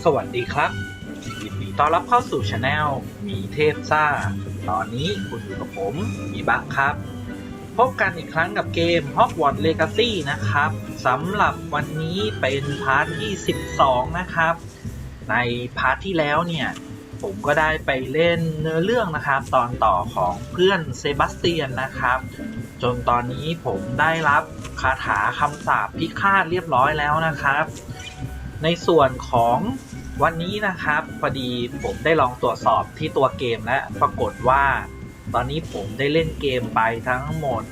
สวัสดีครับยินดีต้อนรับเข้าสู่ช anel มีเทพซ่าตอนนี้คุณอยู่กับผมมีบักครับพบกันอีกครั้งกับเกม Hogwarts Legacy นะครับสำหรับวันนี้เป็นพาร์ทที่12นะครับในพาร์ทที่แล้วเนี่ยผมก็ได้ไปเล่นเนื้อเรื่องนะครับตอนต่อของเพื่อนเซบาสเตียนนะครับจนตอนนี้ผมได้รับคาถาคำสาปพิฆาตเรียบร้อยแล้วนะครับในส่วนของวันนี้นะครับพอดีผมได้ลองตรวจสอบที่ตัวเกมและปรากฏว่าตอนนี้ผมได้เล่นเกมไปทั้งหมด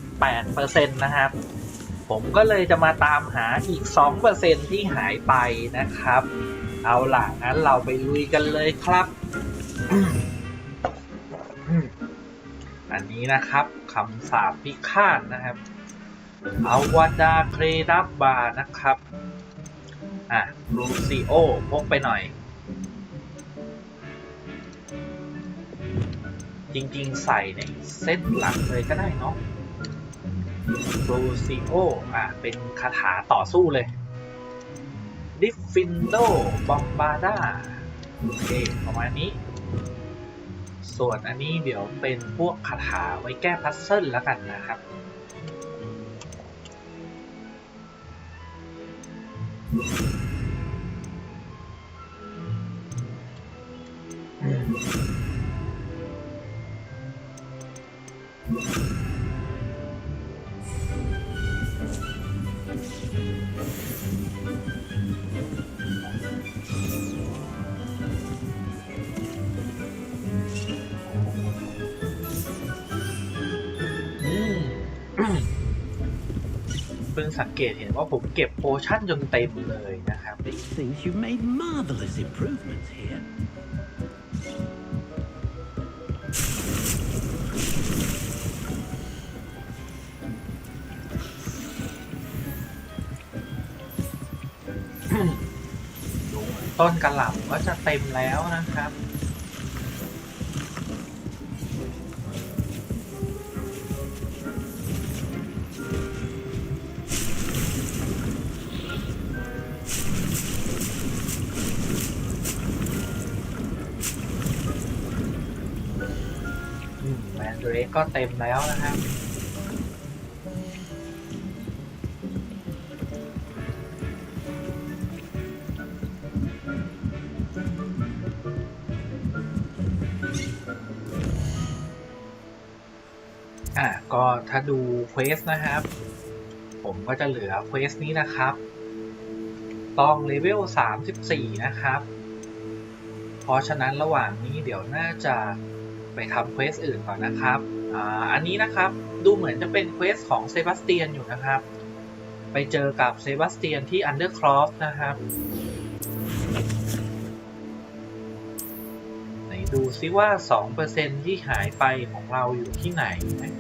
98% นะครับผมก็เลยจะมาตามหาอีก 2% ที่หายไปนะครับเอาล่ะงั้นเราไปลุยกันเลยครับ อันนี้นะครับคำสาปพิฆาตนะครับอวดาเครดับบานะครับลูซิโอพกไปหน่อยจริงๆใส่ในเซตหลังเลยก็ได้เนาะลูซิโอเป็นคาถาต่อสู้เลยดิฟฟินโดบอมบาร์ดาโอเคประมาณนี้ส่วนอันนี้เดี๋ยวเป็นพวกคาถาไว้แก้พัซเซิลแล้วกันนะครับเพิ่งสังเกตเห็นว่าผมเก็บโพชั่นจนเต็มเลยนะครับ These things you've made marvelous improvements here. ดูต้นกระหล่ำก็จะเต็มแล้วนะครับแมนเดรกก็เต็มแล้วนะครับก็ถ้าดูเควสนะครับผมก็จะเหลือเควสนี้นะครับต้องเลเวล34นะครับเพราะฉะนั้นระหว่างนี้เดี๋ยวน่าจะไปทำเควสอื่นก่อนนะครับอันนี้นะครับดูเหมือนจะเป็นเควสของเซบาสเตียนอยู่นะครับไปเจอกับเซบาสเตียนที่อันเดอร์ครอฟนะครับไหนดูซิว่า 2% ที่หายไปของเราอยู่ที่ไหนนะ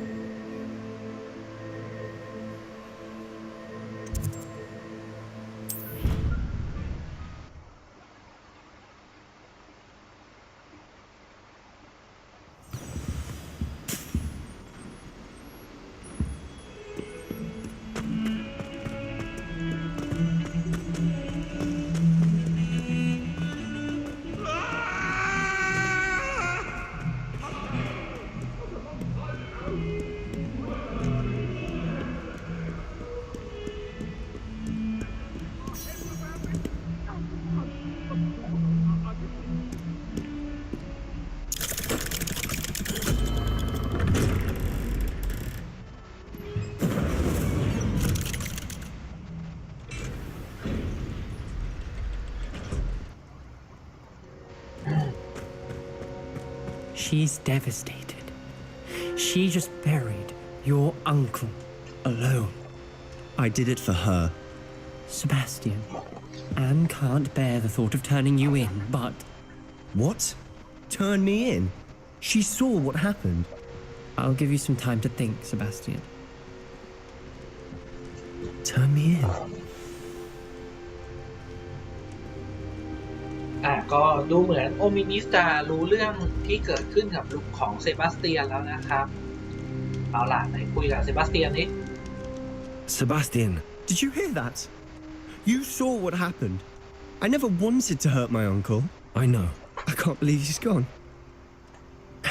She's devastated. She just buried your uncle alone. I did it for her. Sebastian, Anne can't bear the thought of turning you in, but... What? Turn me in? She saw what happened. I'll give you some time to think, Sebastian. Turn me in? ก็ดูเหมือนโอมินิสจะรู้เรื่องที่เกิดขึ้นกับลูกของเซบาสเตียนแล้วนะครับเอาล่ะไหนคุยกับเซบาสเตียนนี่ Sebastian, did you hear that? You saw what happened. I never wanted to hurt my uncle. I know. I can't believe he's gone.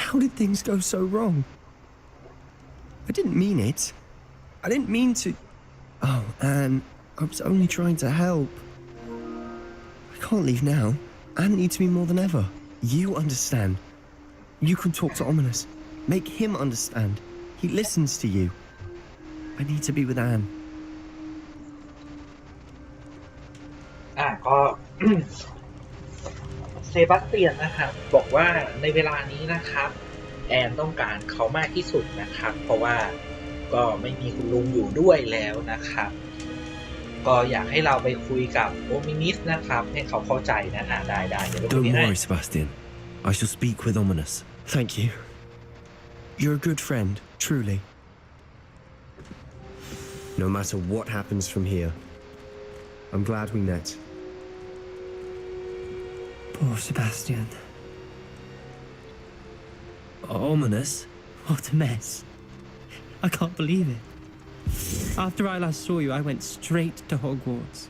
How did things go so wrong? I didn't mean it. I didn't mean to... Oh, Anne, I was only trying to help. I can't leave now. Anne needs me more than ever. You understand. You can talk to Ominous. Make him understand. He listens to you. I need to be with Anne. ก็ เซบาสเตียนนะครับบอกว่าในเวลานี้นะครับแอนต้องการเขามากที่สุดนะครับเพราะว่าก็ไม่มีคุณลุงอยู่ด้วยแล้วนะครับก็อยากให้เราไปคุยกับโอมินิสนะครับให้เขาเข้าใจนะได้เดี๋ยว Don't worry, Sebastian. I shall speak with Ominous. Thank you. You're a good friend, truly. No matter what happens from here, I'm glad we met. Poor Sebastian. Ominous? What a mess. I can't believe it. After I last saw you, I went straight to Hogwarts.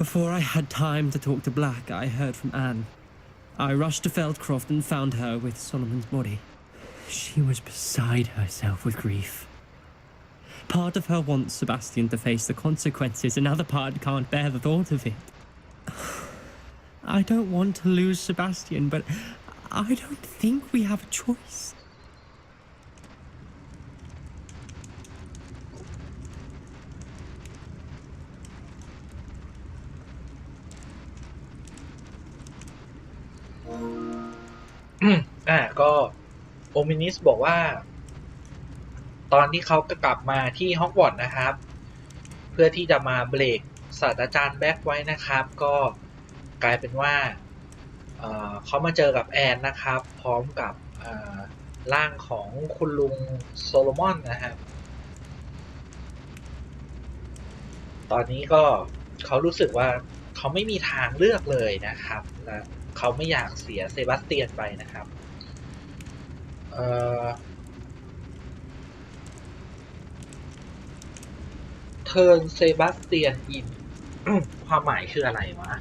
Before I had time to talk to Black, I heard from Anne. I rushed to Feldcroft and found her with Solomon's body. She was beside herself with grief. Part of her wants Sebastian to face the consequences, another part can't bear the thought of it. I don't want to lose Sebastian, but I don't think we have a choice. ก็โอมินิสบอกว่าตอนที่เขากลับมาที่ฮอกวอตส์นะครับเพื่อที่จะมาเบรกศาสตราจารย์แบ็คไว้นะครับก็กลายเป็นว่าเขามาเจอกับแอนนะครับพร้อมกับร่างของคุณลุงโซโลมอนนะครับตอนนี้ก็เขารู้สึกว่าเขาไม่มีทางเลือกเลยนะครับและเขาไม่อยากเสียเซบาสเตียนไปนะครับTurn Sebastian in ความหมายคืออะไรวะ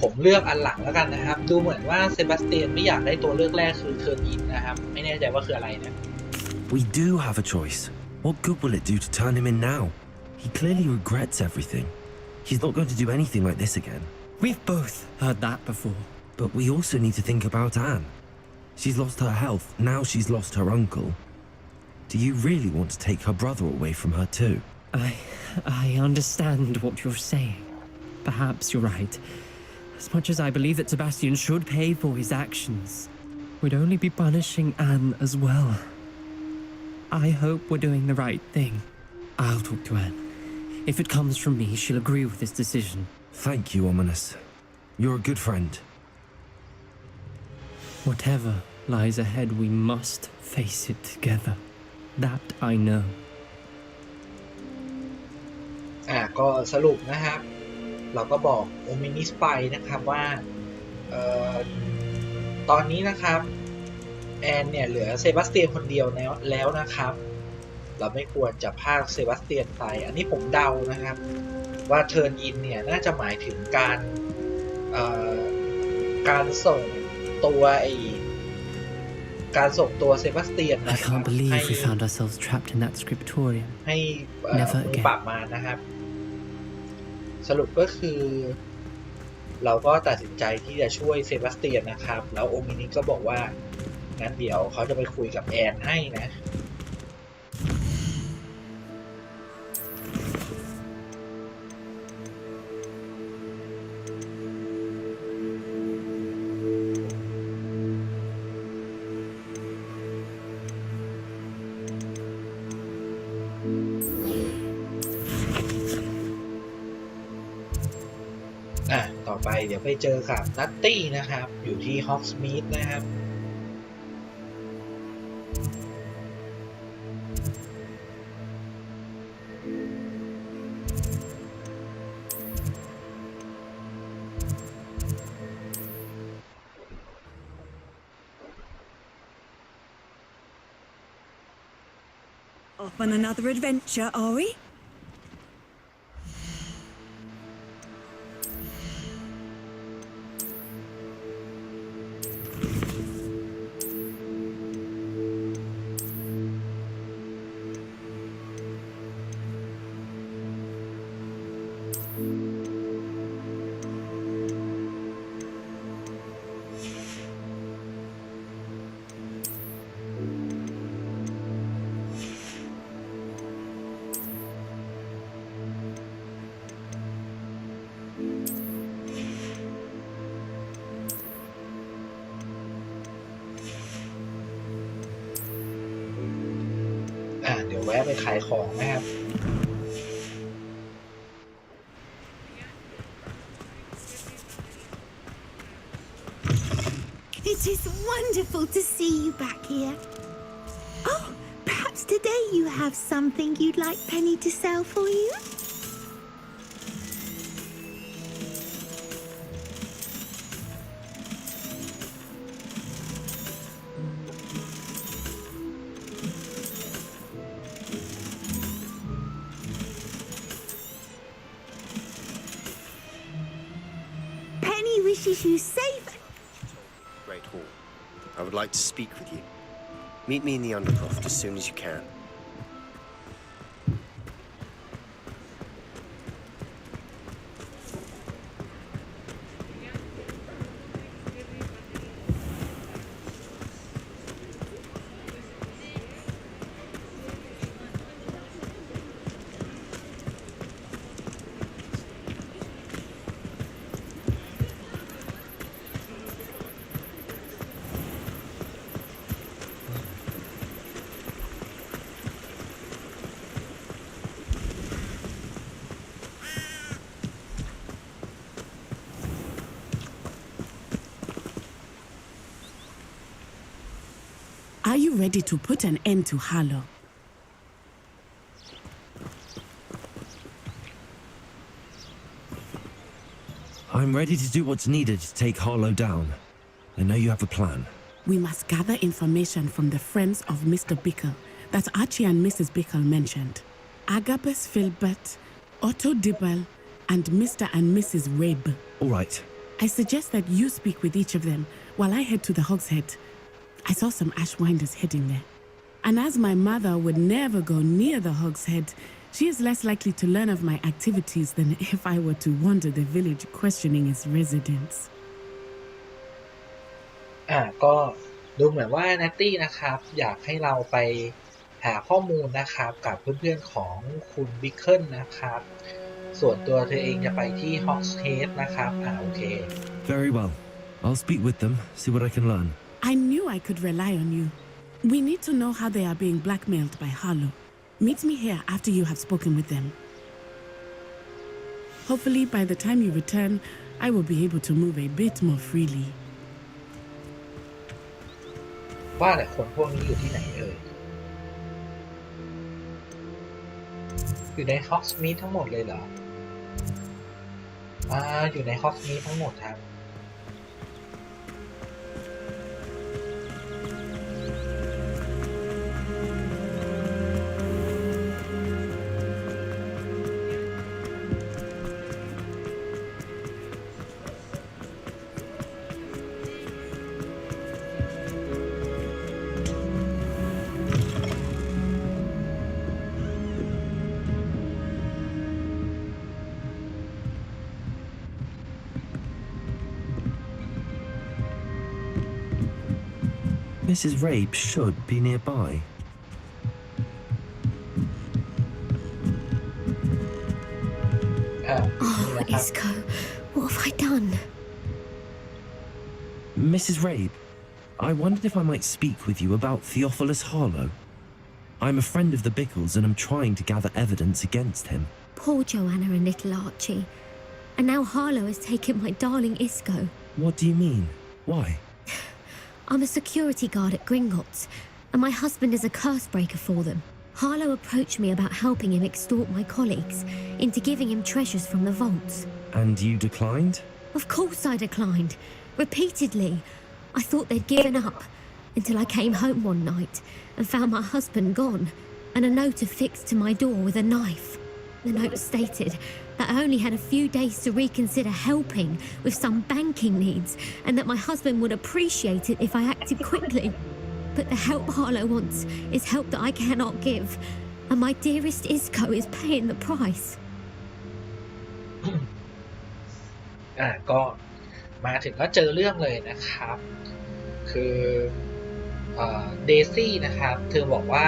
ผมเลือกอันหลังแล้วกันนะครับดูเหมือนว่าเซบาสเตียนไม่อยากได้ตัวเลือกแรกคือเทิร์นอินนะครับไม่แน่ใจว่าคืออะไรนะ We do have a choice. What good will it do to turn him in now? He clearly regrets everything. He's not going to do anything like this again. We've both heard that before. But we also need to think about Anne. She's lost her health, now she's lost her uncle. Do you really want to take her brother away from her too? I understand what you're saying. Perhaps you're right. As much as I believe that Sebastian should pay for his actions, we'd only be punishing Anne as well. I hope we're doing the right thing. I'll talk to Anne. If it comes from me, she'll agree with this decision. Thank you, Ominous. You're a good friend. Whatever lies ahead, we must face it together. That I know. ก็สรุปนะครับเราก็บอกโอมินิสไปนะครับว่าตอนนี้นะครับแอนเนี่ยเหลือเซบาสเตียนคนเดียวแล้วนะครับเราไม่ควรจะพากเซบาสเตียนไปอันนี้ผมเดานะครับว่าเทิร์นอินเนี่ยน่าจะหมายถึงการส่งตัวเซบาสเตียนนะ I can't believe we found ourselves trapped in that scriptorium. ให้ปราบมารนะครับสรุปก็คือเราก็ตัดสินใจที่จะช่วยเซบาสเตียนนะครับแล้วโอมินิก็บอกว่างั้นเดี๋ยวเขาจะไปคุยกับแอนให้นะ ต่อไปเดี๋ยวไปเจอกับนัตตี้นะครับอยู่ที่ฮอกสมีธนะครับOff on another adventure, are we?เดี๋ยวแวะไปขายของนะครับ It is wonderful to see you back here. Oh, perhaps today you have something you'd like Penny to sell for you? Penny wishes you safe. Great Hall. I would like to speak with you. Meet me in the Undercroft as soon as you can. Are you ready to put an end to Harlow? I'm ready to do what's needed to take Harlow down. I know you have a plan. We must gather information from the friends of Mr. Bickle that Archie and Mrs. Bickle mentioned. Agabus Filbert, Otto Dibble, and Mr. and Mrs. Rabe. All right. I suggest that you speak with each of them while I head to the Hogshead. I saw some Ashwinders heading there. And as my mother would never go near the Hogshead, she is less likely to learn of my activities than if I were to wander the village questioning its residents. ก็ดูเหมือนว่านัตตี้นะครับอยากให้เราไปหาข้อมูลนะครับกับเพื่อนๆของคุณบิคเคิลนะครับส่วนตัวเธอเองจะไปที่ฮอกเฮดนะครับโอเค Very well. I'll speak with them, see what I can learn. I knew I could rely on you. We need to know how they are being blackmailed by Harlow. Meet me here after you have spoken with them. Hopefully, by the time you return, I will be able to move a bit more freely. ว่าแต่คนพวกนี้อยู่ที่ไหนเอ่ยอยู่ในฮอกสมีธทั้งหมดเลยเหรออยู่ในฮอกสมีธทั้งหมดครับMrs. Rabe should be nearby. Oh, Isco, what have I done? Mrs. Rabe, I wondered if I might speak with you about Theophilus Harlow. I'm a friend of the Bickles and I'm trying to gather evidence against him. Poor Joanna and little Archie. And now Harlow has taken my darling Isco. What do you mean? Why? I'm a security guard at Gringotts, and my husband is a curse breaker for them. Harlow approached me about helping him extort my colleagues into giving him treasures from the vaults. And you declined? Of course I declined. Repeatedly. I thought they'd given up until I came home one night and found my husband gone and a note affixed to my door with a knife. The note stated that I only had a few days to reconsider helping with some banking needs and that my husband would appreciate it if I acted quickly. But the help Harlow wants is help that I cannot give, and my dearest Isco is paying the price. ก็มาถึงก็เจอเรื่องเลยนะครับคือเดซี่นะครับเธอบอกว่า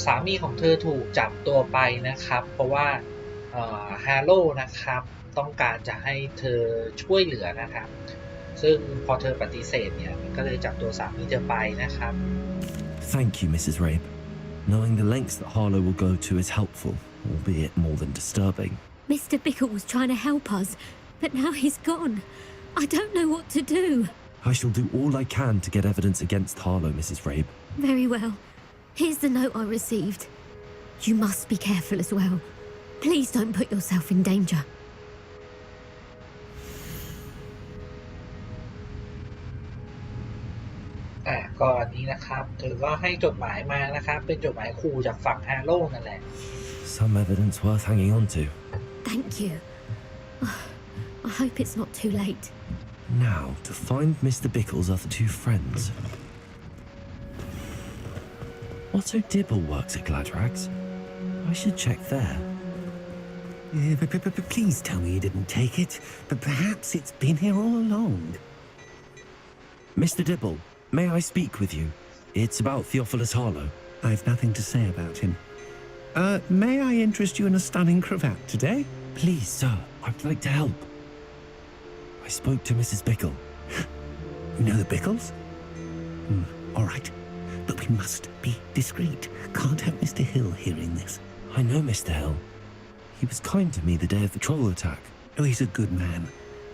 สามีของเธอถูกจับตัวไปนะครับเพราะว่าฮาโลนะครับต้องการจะให้เธอช่วยเหลือนะครับซึ่งพอเธอปฏิเสธเนี่ยก็เลยจับตัวสามีเธอไปนะครับ Thank you, Mrs. Rabe. Knowing the lengths that Harlow will go to is helpful, albeit more than disturbing. Mr. Bickle was trying to help us, but now he's gone. I don't know what to do. I shall do all I can to get evidence against Harlow, Mrs. Rabe. Very well. Here's the note I received. You must be careful as well. Please don't put yourself in danger. ก็อันนี้นะครับเธอก็ให้จดหมายมานะครับเป็นจดหมายขู่จากฝั่งฮาโลนั่นแหละ Some evidence worth hanging on to. Thank you. I hope it's not too late. Now, to find Mr. Bickle's other two friends. Otto Dibble works at Gladrags. I should check there. Please tell me you didn't take it, but perhaps it's been here all along. Mr. Dibble, may I speak with you? It's about Theophilus Harlow. I've nothing to say about him. May I interest you in a stunning cravat today? Please, sir, I'd like to help. I spoke to Mrs. Bickle. You know the Bickles? All right. But we must be discreet. Can't have Mr. Hill hearing this. I know Mr. Hill. He was kind to me the day of the troll attack. Oh, he's a good man.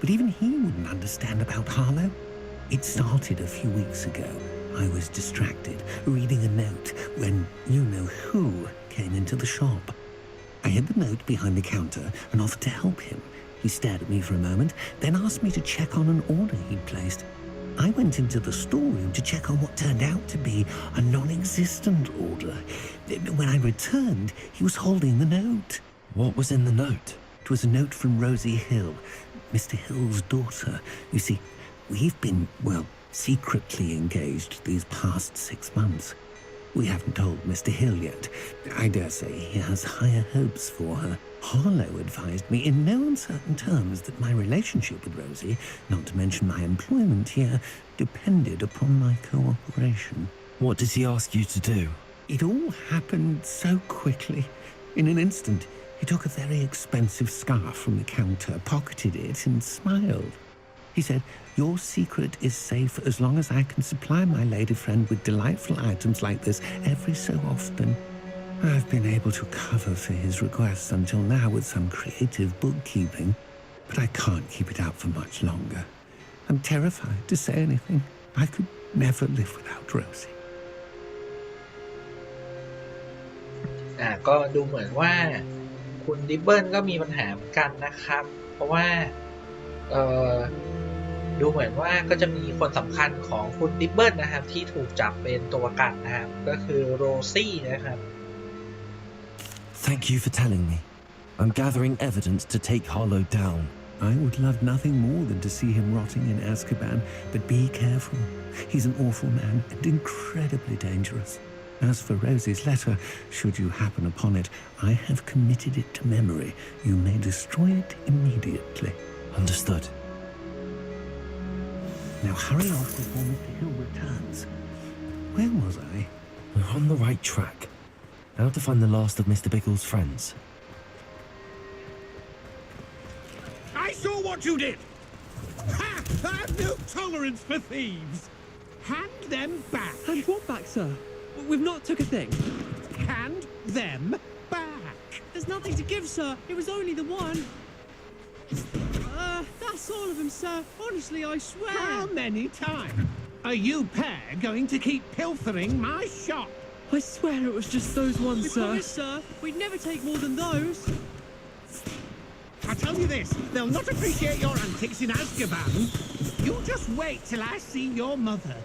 But even he wouldn't understand about Harlow. It started a few weeks ago. I was distracted, reading a note, when you-know-who came into the shop. I hid the note behind the counter and offered to help him. He stared at me for a moment, then asked me to check on an order he'd placed. I went into the storeroom to check on what turned out to be a non-existent order. When I returned, he was holding the note. What was in the note? It was a note from Rosie Hill, Mr. Hill's daughter. You see, we've been, secretly engaged these past 6 months. We haven't told Mr. Hill yet. I dare say he has higher hopes for her. Harlow advised me in no uncertain terms that my relationship with Rosie, not to mention my employment here, depended upon my cooperation. What does he ask you to do? It all happened so quickly. In an instant, he took a very expensive scarf from the counter, pocketed it, and smiled. He said, "Your secret is safe as long as I can supply my lady friend with delightful items like this every so often." I've been able to cover for his requests until now with some creative bookkeeping, but I can't keep it out for much longer. I'm terrified to say anything. I could never live without Rosie. ก็ดูเหมือนว่าคุณดิบเบิลก็มีปัญหาเหมือนกันนะครับเพราะว่าดูเหมือนว่าก็จะมีคนสำคัญของคุณดิบเบิลนะครับที่ถูกจับเป็นตัวประกันนะครับก็คือโรซี่นะครับ Thank you for telling me. I'm gathering evidence to take Harlow down. I would love nothing more than to see him rotting in Azkaban, but be careful. He's an awful man and incredibly dangerous. As for Rosie's letter, should you happen upon it, I have committed it to memory. You may destroy it immediately. Understood. Now hurry off before Mr. Hill returns. Where was I? We're on the right track. Now to find the last of Mr. Bickle's friends. I saw what you did! Ha! I have no tolerance for thieves! Hand them back! And what back, sir? We've not took a thing. Hand them back. There's nothing to give, sir. It was only the one. That's all of them, sir. Honestly, I swear. How many times are you pair going to keep pilfering my shop? I swear it was just those ones, sir. Promise, sir. We'd never take more than those. I tell you this, they'll not appreciate your antics in Azkaban. You just wait till I see your mother.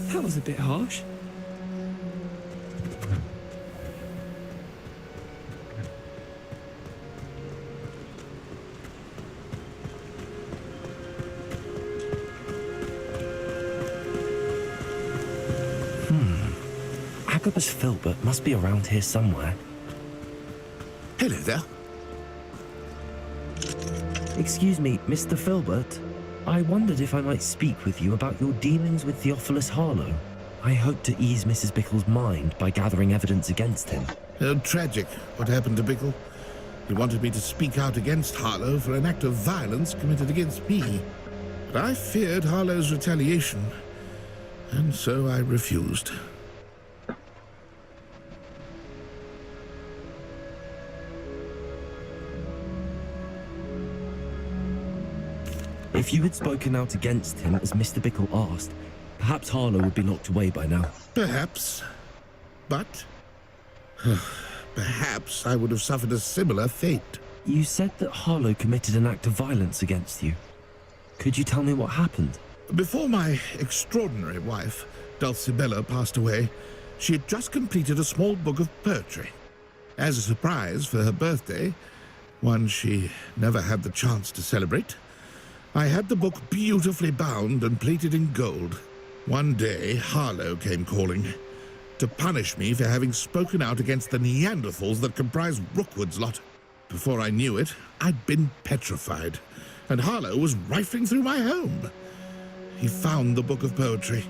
That was a bit harsh. Agabus Filbert must be around here somewhere. Hello there. Excuse me, Mr. Filbert. I wondered if I might speak with you about your dealings with Theophilus Harlow. I hope to ease Mrs. Bickle's mind by gathering evidence against him. Tragic what happened to Bickle. He wanted me to speak out against Harlow for an act of violence committed against me. But I feared Harlow's retaliation, and so I refused. If you had spoken out against him as Mr. Bickle asked, perhaps Harlow would be locked away by now. Perhaps. But perhaps I would have suffered a similar fate. You said that Harlow committed an act of violence against you. Could you tell me what happened? Before my extraordinary wife, Dulcibella, passed away, she had just completed a small book of poetry. As a surprise for her birthday, one she never had the chance to celebrate, I had the book beautifully bound and plated in gold. One day, Harlow came calling to punish me for having spoken out against the Neanderthals that comprise Rookwood's lot. Before I knew it, I'd been petrified, and Harlow was rifling through my home. He found the book of poetry,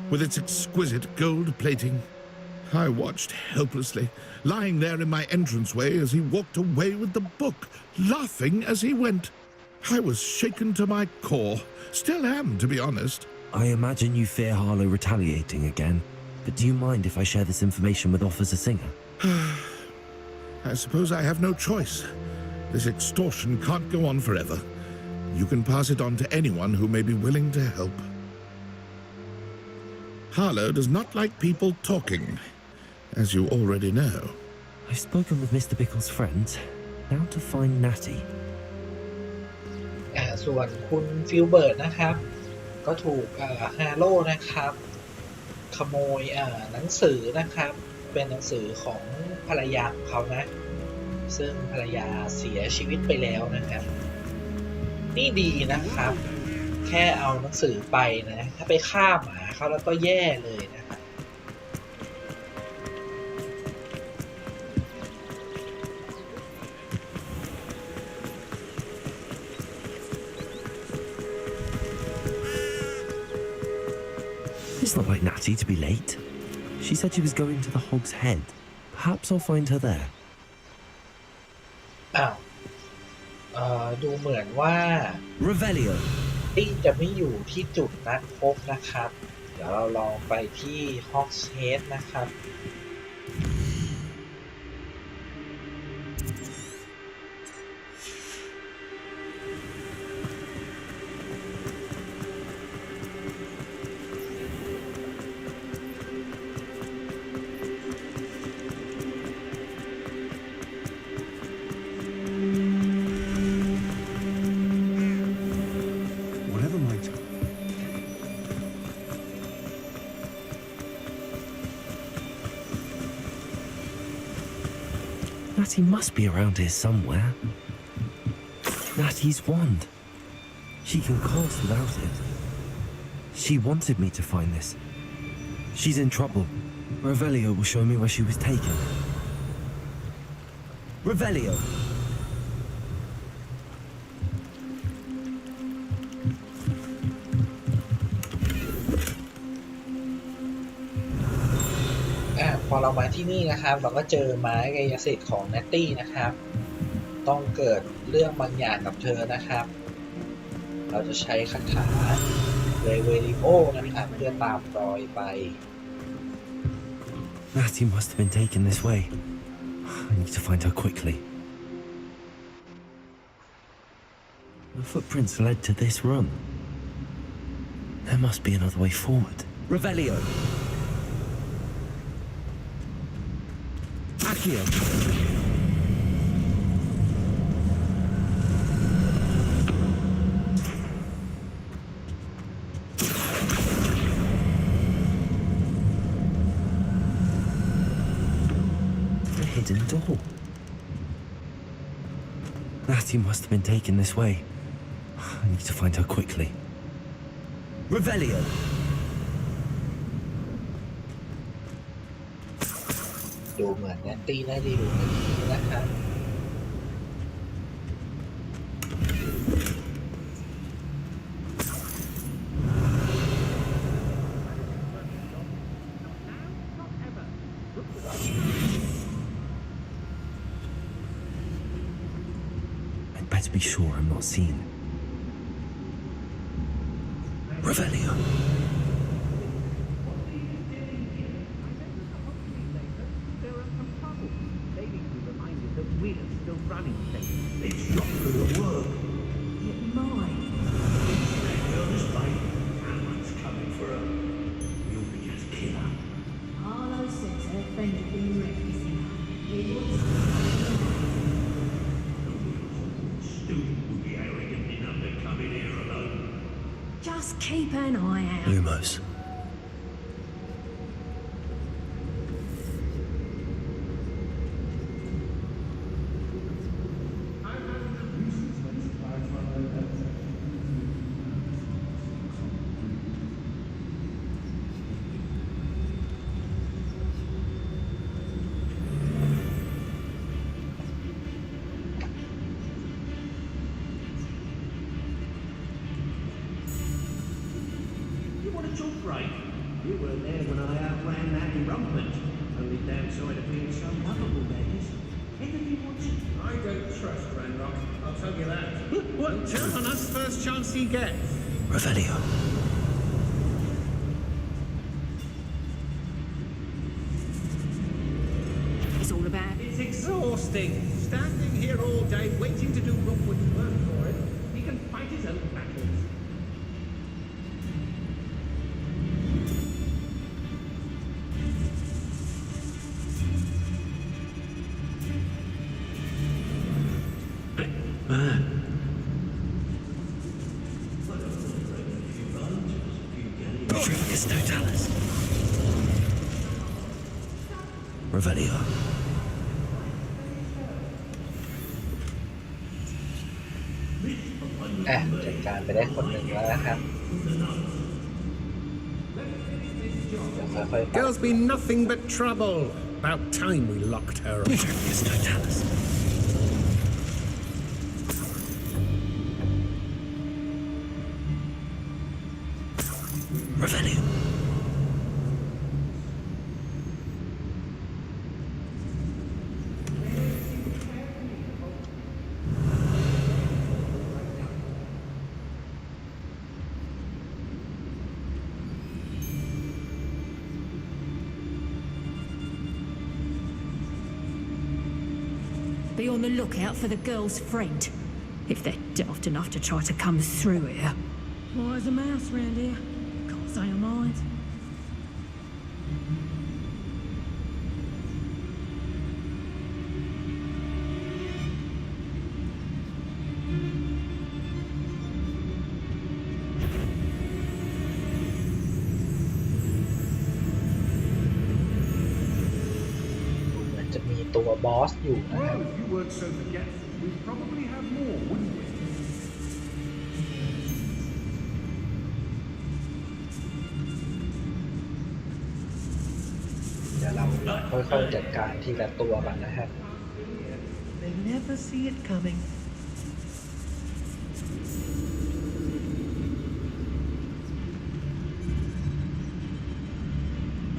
with its exquisite gold plating. I watched helplessly, lying there in my entranceway as he walked away with the book, laughing as he went. I was shaken to my core. Still am, to be honest. I imagine you fear Harlow retaliating again, but do you mind if I share this information with Officer Singer? I suppose I have no choice. This extortion can't go on forever. You can pass it on to anyone who may be willing to help. Harlow does not like people talking, as you already know. I've spoken with Mr. Bickle's friends. Now to find Natty. ส่วนคุณฟิลเบิร์ตนะครับก็ถูกฮาโร่นะครับขโมยหนังสือนะครับเป็นหนังสือของภรรยาของเขานะซึ่งภรรยาเสียชีวิตไปแล้วนะครับนี่ดีนะครับแค่เอาหนังสือไปนะถ้าไปฆ่าหมาเขาแล้วก็แย่เลยนะครับ It's not like Natty to be late. She said she was going to the Hog's Head. Perhaps I'll find her there. ดูเหมือนว่า Revelio ที่จะไม่อยู่ที่จุดนัดพบนะครับเดี๋ยวเราลองไปที่ Hog's Head นะครับ Whatever my time. Natty must be around here somewhere. Natty's wand. She can cast without it. She wanted me to find this. She's in trouble. Revelio will show me where she was taken. Revelio! พอเรามาที่นี่นะครับเราก็เจอไม้กายสิทธิ์ของแนตตี้นะครับต้องเกิดเรื่องบางอย่างกับเธอนะครับเราจะใช้คาถาเรเวริโอนะครับเพื่อตามรอยไป Natty must have been taken this way. I need to find her quickly. The footprints led to this room. There must be another way forward. Revelio. Accio. The hidden door. Natty must have been taken this way. I need to find her quickly. Revelio. ดูเหมือนแนตตี้น่าจะอยู่ในนี้นะครับ I'd better be sure I'm not seen. Revelio. It's not gonna work. It might. Nervous, mate. Cameron's coming for her. You'll be his killer. Harlow says her friend had been requisite. It was Student would be arrogant enough to come in here alone. just keep an eye out. Lumos. You want a jump break? You weren't there when I outran that enrumpment. Only downside of being so lovable, that is. Anything you want to... I don't trust Ranrock, I'll tell you that. What? Turn on us first chance he gets. Revelio. It's all about It's exhausting. Standing here all day waiting to do Rookwood's work for him. He can fight his own battles. It's Totalis. Revelio. จัดการไปได้คนหนึ่งแล้วนะครับเดี๋ยวค่อยๆไป Girl's been nothing but trouble. About time we locked her up. It's Totalis. Revelio. Be on the lookout for the girl's friend. If they're daft enough to try to come through here. Why is a mouse round here? Can't say I mind.จะมีตัวบอสอยู่นะครับ Well, if you weren't so forgetful, we'd probably have more, wouldn't we? เดี๋ยวเราค่อยๆจัดการทีละตัวกันนะครับ They never see it coming.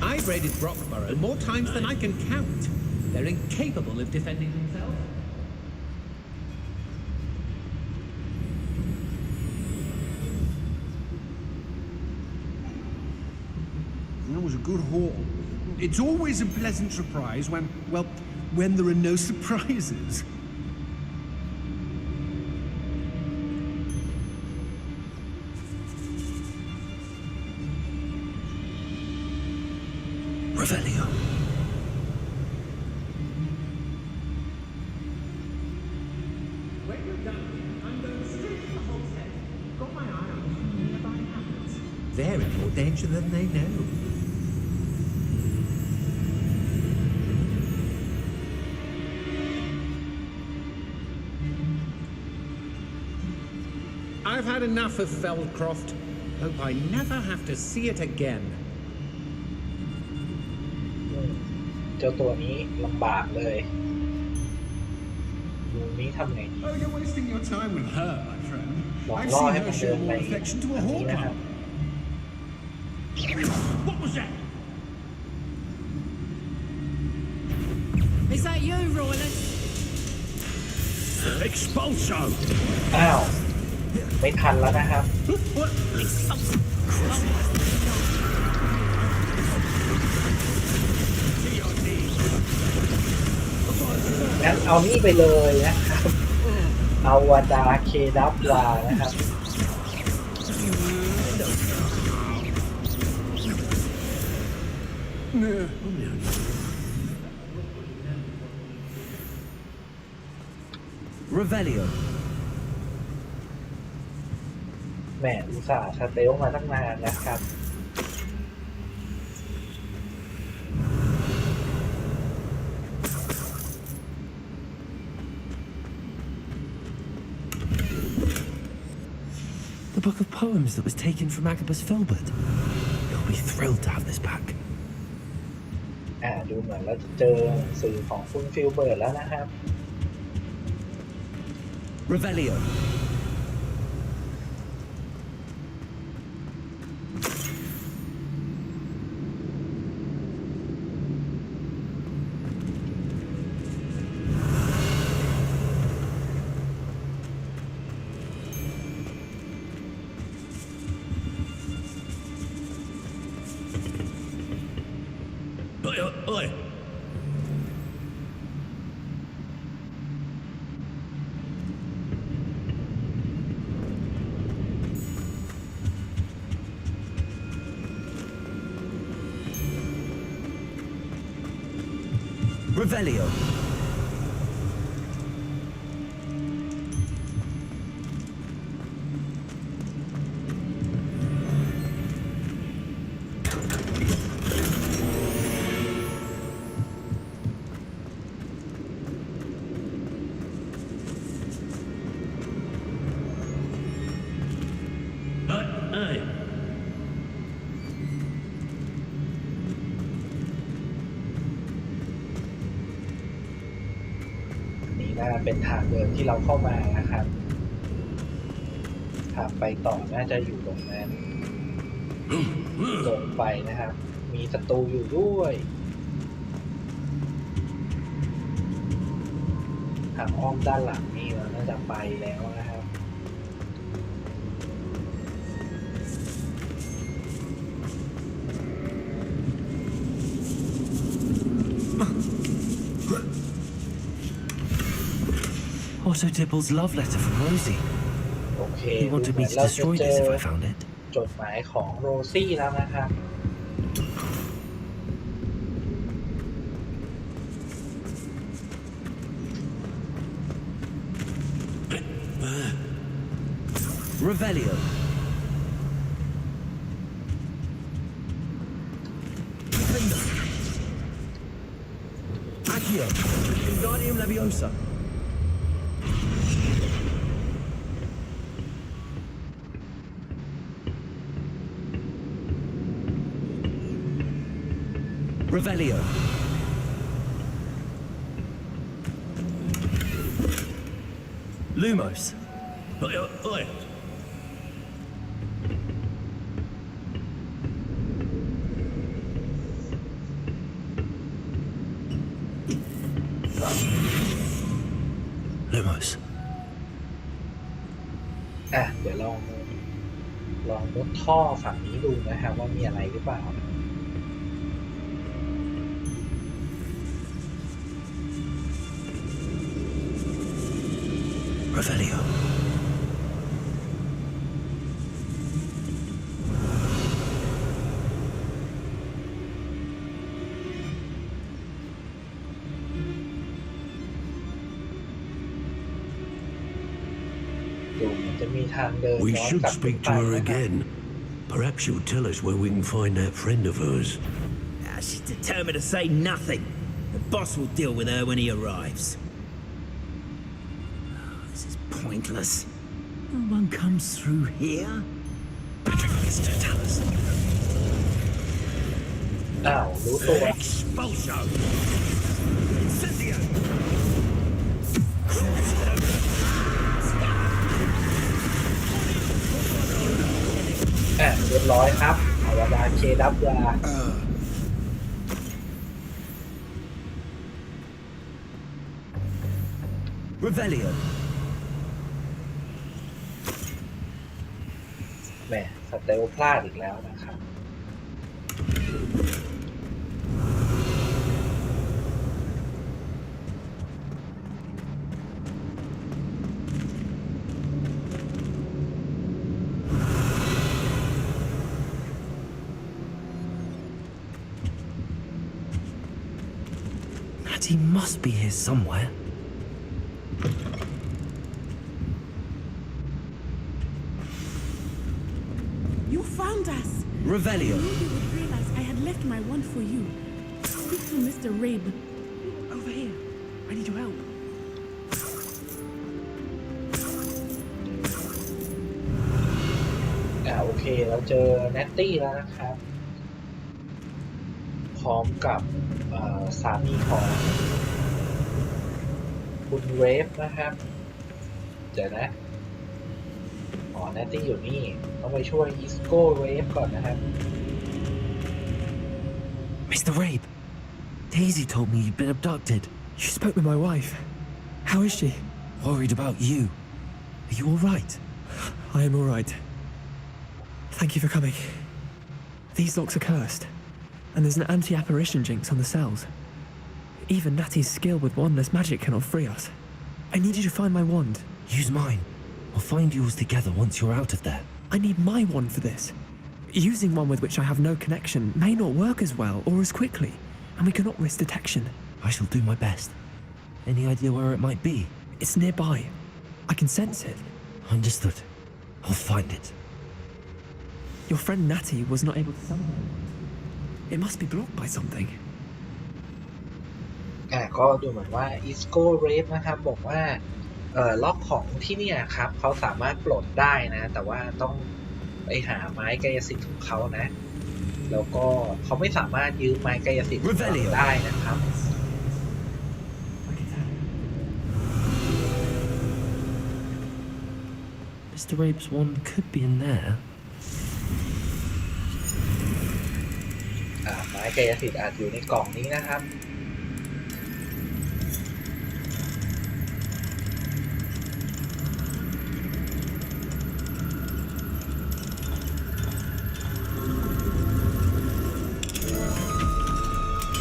I've raided Brockborough more times than I can count. They're incapable of defending themselves. That was a good haul. It's always a pleasant surprise when there are no surprises. Revelio. When you're done, I'm going straight to the Hog's Head. Got my eye on nearby happens. They're in more danger than they know. I've had enough of Feldcroft. Hope I never have to see it again. เจ้าตัวนี้ลำบากเลยดูนี้ทำไงดี Oh, you're wasting your time with her, my friend. ลอง I've ล่อ seen ให้ her มันเดิ show นไป more affection to a ทางนี้ hawk นะครับ What was that? Is that you, Roland? Expulso! อ้าว ไม่ทันแล้วนะครับ งั้นเอานี่ไปเลยนะครับ เอาวาดาเคดับลานะครับ Revelio. แหมอุตส่าห์สเตลมาตั้งนานนะครับ The book of poems that was taken from Agabus Filbert. He'll be thrilled to have this back. ดูเหมือนเราจะเจอหนังสือของคุณฟิลเบิร์ตแล้วนะครับ Revelio. Oi! Revelio. Hey! นี่น่าเป็นทางเดินที่เราเข้ามานะครับทางไปต่อน่าจะอยู่ตรงนั้นตรงไปนะครับ มีศัตรูอยู่ด้วยทางอ้อมด้านหลังนี่เราน่าจะไปแล้วนะครับ Otto Dibble's love letter from Rosie. โอเค He wanted me to destroy this if I found it. จดหมายของโรซี่แล้วนะครับ Revelio. Accio. Wingardium Leviosa. Revelio. Lumos. Oi! Lumos. เดี๋ยวลองมุดท่อฝั่งนี้ดูนะครับว่ามีอะไรหรือเปล่า Revelio. We should speak to her again. Perhaps she'll tell us where we can find that friend of hers. She's determined to say nothing. The boss will deal with her when he arrives. This is pointless. No one comes through here. Petrifies to tell us. อ้าวรู้ตัว Expulso. Incendio. เรียบร้อยครับอวตารเคดับยา Revelio. แหมสเตลพลาดอีกแล้วนะครับ He must be here somewhere. You found us! Revelio. I knew you would realize I had left my wand for you. Speak to Mr. Rabe. Over here. I need your help. โอเคเราเจอเนตตี้แล้วนะครับ พร้อมกับสามีของคุณเรฟนะครับเดี๋ยวนะเนตตี้อยู่นี่ต้องไปช่วยอิสโก้เรฟก่อนนะครับ Mr. Rabe, Daisy told me you'd been abducted. You spoke with my wife. How is she? Worried about you. Are you all right? I am all right. Thank you for coming. These locks are cursed, and there's an anti-apparition jinx on the cells. Even Natty's skill with wandless magic cannot free us. I need you to find my wand. Use mine. We'll find yours together once you're out of there. I need my wand for this. Using one with which I have no connection may not work as well or as quickly, and we cannot risk detection. I shall do my best. Any idea where it might be? It's nearby. I can sense it. Understood. I'll find it. Your friend Natty was not able to summon it. It must be blocked by something. ก็ดูเหมือนว่าอิสโก้เรฟนะครับบอกว่าล็อกของที่เนี่ยครับเขาสามารถปลดได้นะแต่ว่าต้องไปหาไม้กายสิทธิ์ของเขานะแล้วก็เขาไม่สามารถยืมไม้กายสิทธิ์ได้นะครับ Mr. Rabe's wand could be in there. ไม้กายสิทธิ์อาจอยู่ในกล่องนี้นะครับ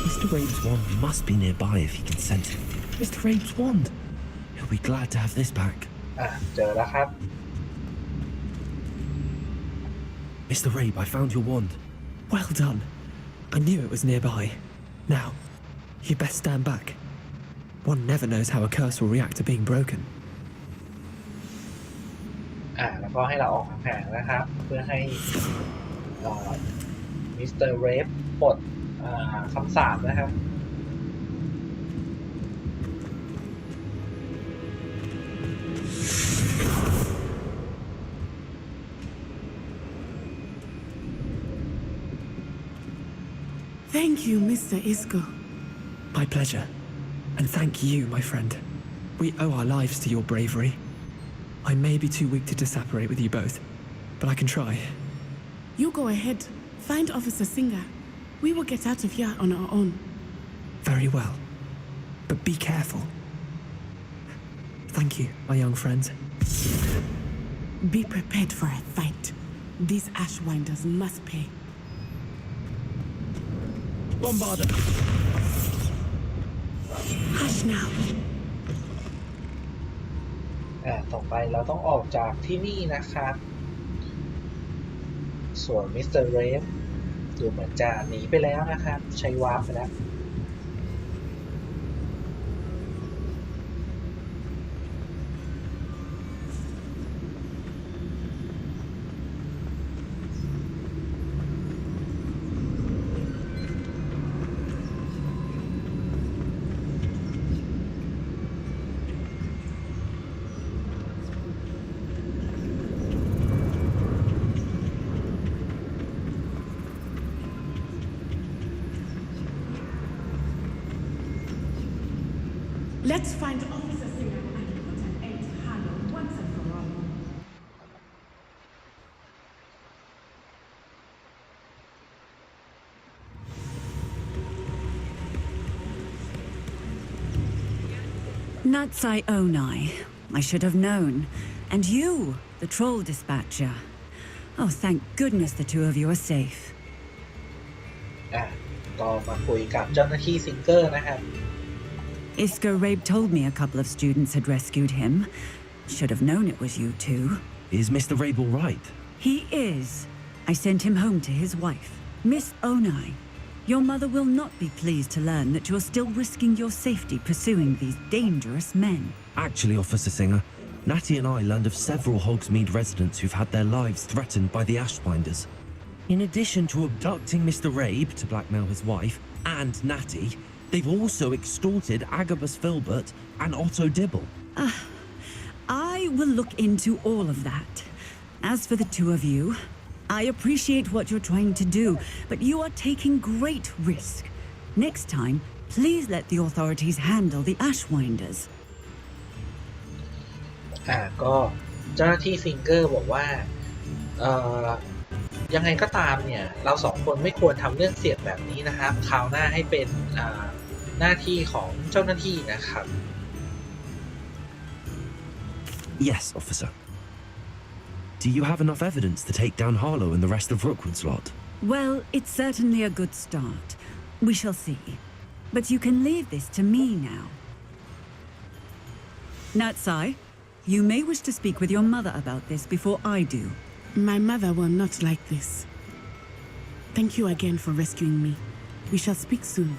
Mr. Rabe's wand must be nearby if he can sense it. Mr. Rabe's wand! He'll be glad to have this back. เจอแล้วครับ Mr. Rabe, I found your wand. Well done. I knew it was nearby. Now, you best stand back. One never knows how a curse will react to being broken. แล้วก็ให้เราออกห่างๆนะครับ เพื่อให้มิสเตอร์เรฟปลดคำสาปนะครับ Thank you, Mr. Isco. My pleasure. And thank you, my friend. We owe our lives to your bravery. I may be too weak to disapparate with you both, but I can try. You go ahead. Find Officer Singer. We will get out of here on our own. Very well. But be careful. Thank you, my young friends. Be prepared for a fight. These Ashwinders must pay. Bombarder! Hush now. ต่อไปเราต้องออกจากที่นี่นะครับส่วนมิสเตอร์เรฟดูเหมือนจะหนีไปแล้วนะครับใช้วาร์ปไปแล้วLet's find Officer Singer and put an end to Harlow once and for all. Natsai Onai. I should have known. And you, the troll dispatcher. Oh, thank goodness the two of you are safe. ก็มาคุยกับเจ้าหน้าที่ซิงเกอร์นะครับ Isco Rabe told me a couple of students had rescued him. Should have known it was you two. Is Mr. Rabe all right? He is. I sent him home to his wife, Miss Onai. Your mother will not be pleased to learn that you're still risking your safety pursuing these dangerous men. Actually, Officer Singer, Natty and I learned of several Hogsmeade residents who've had their lives threatened by the Ashbinders. In addition to abducting Mr. Rabe to blackmail his wife and Natty, they've also extorted Agabus Filbert and Otto Dibble. I will look into all of that. As for the two of you, I appreciate what you're trying to do, but you are taking great risk. Next time, please let the authorities handle the Ashwinders. ก็เจ้าหน้าที่ซิงเกอร์บอกว่ายังไงก็ตามเนี่ยเราสองคนไม่ควรทำเรื่องเสี่ยงแบบนี้นะครับคราวหน้าให้เป็นหน้าที่ของเจ้าหน้าที่นะครับ Yes, officer. Do you have enough evidence to take down Harlow and the rest of Rookwood's lot? Well, it's certainly a good start. We shall see. But you can leave this to me now. Natsai, you may wish to speak with your mother about this before I do. My mother will not like this. Thank you again for rescuing me. We shall speak soon.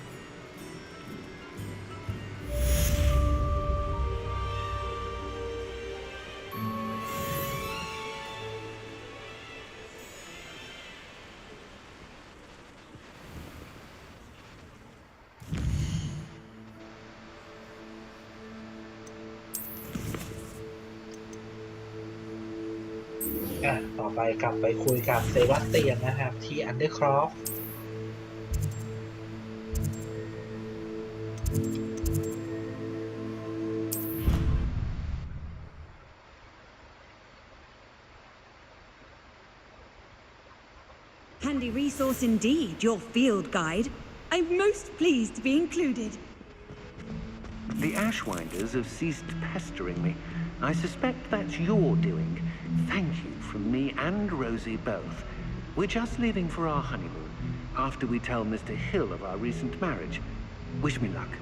ต่อไปกลับไปคุยกับเซบาสเตียนนะครับที่อันเดอร์ครอฟ Handy resource indeed, your field guide. I'm most pleased to be included. The Ashwinders have ceased pestering me. I suspect that's your doing. Thank you from me and Rosie both. We're just leaving for our honeymoon after we tell Mr. Hill of our recent marriage. Wish me luck.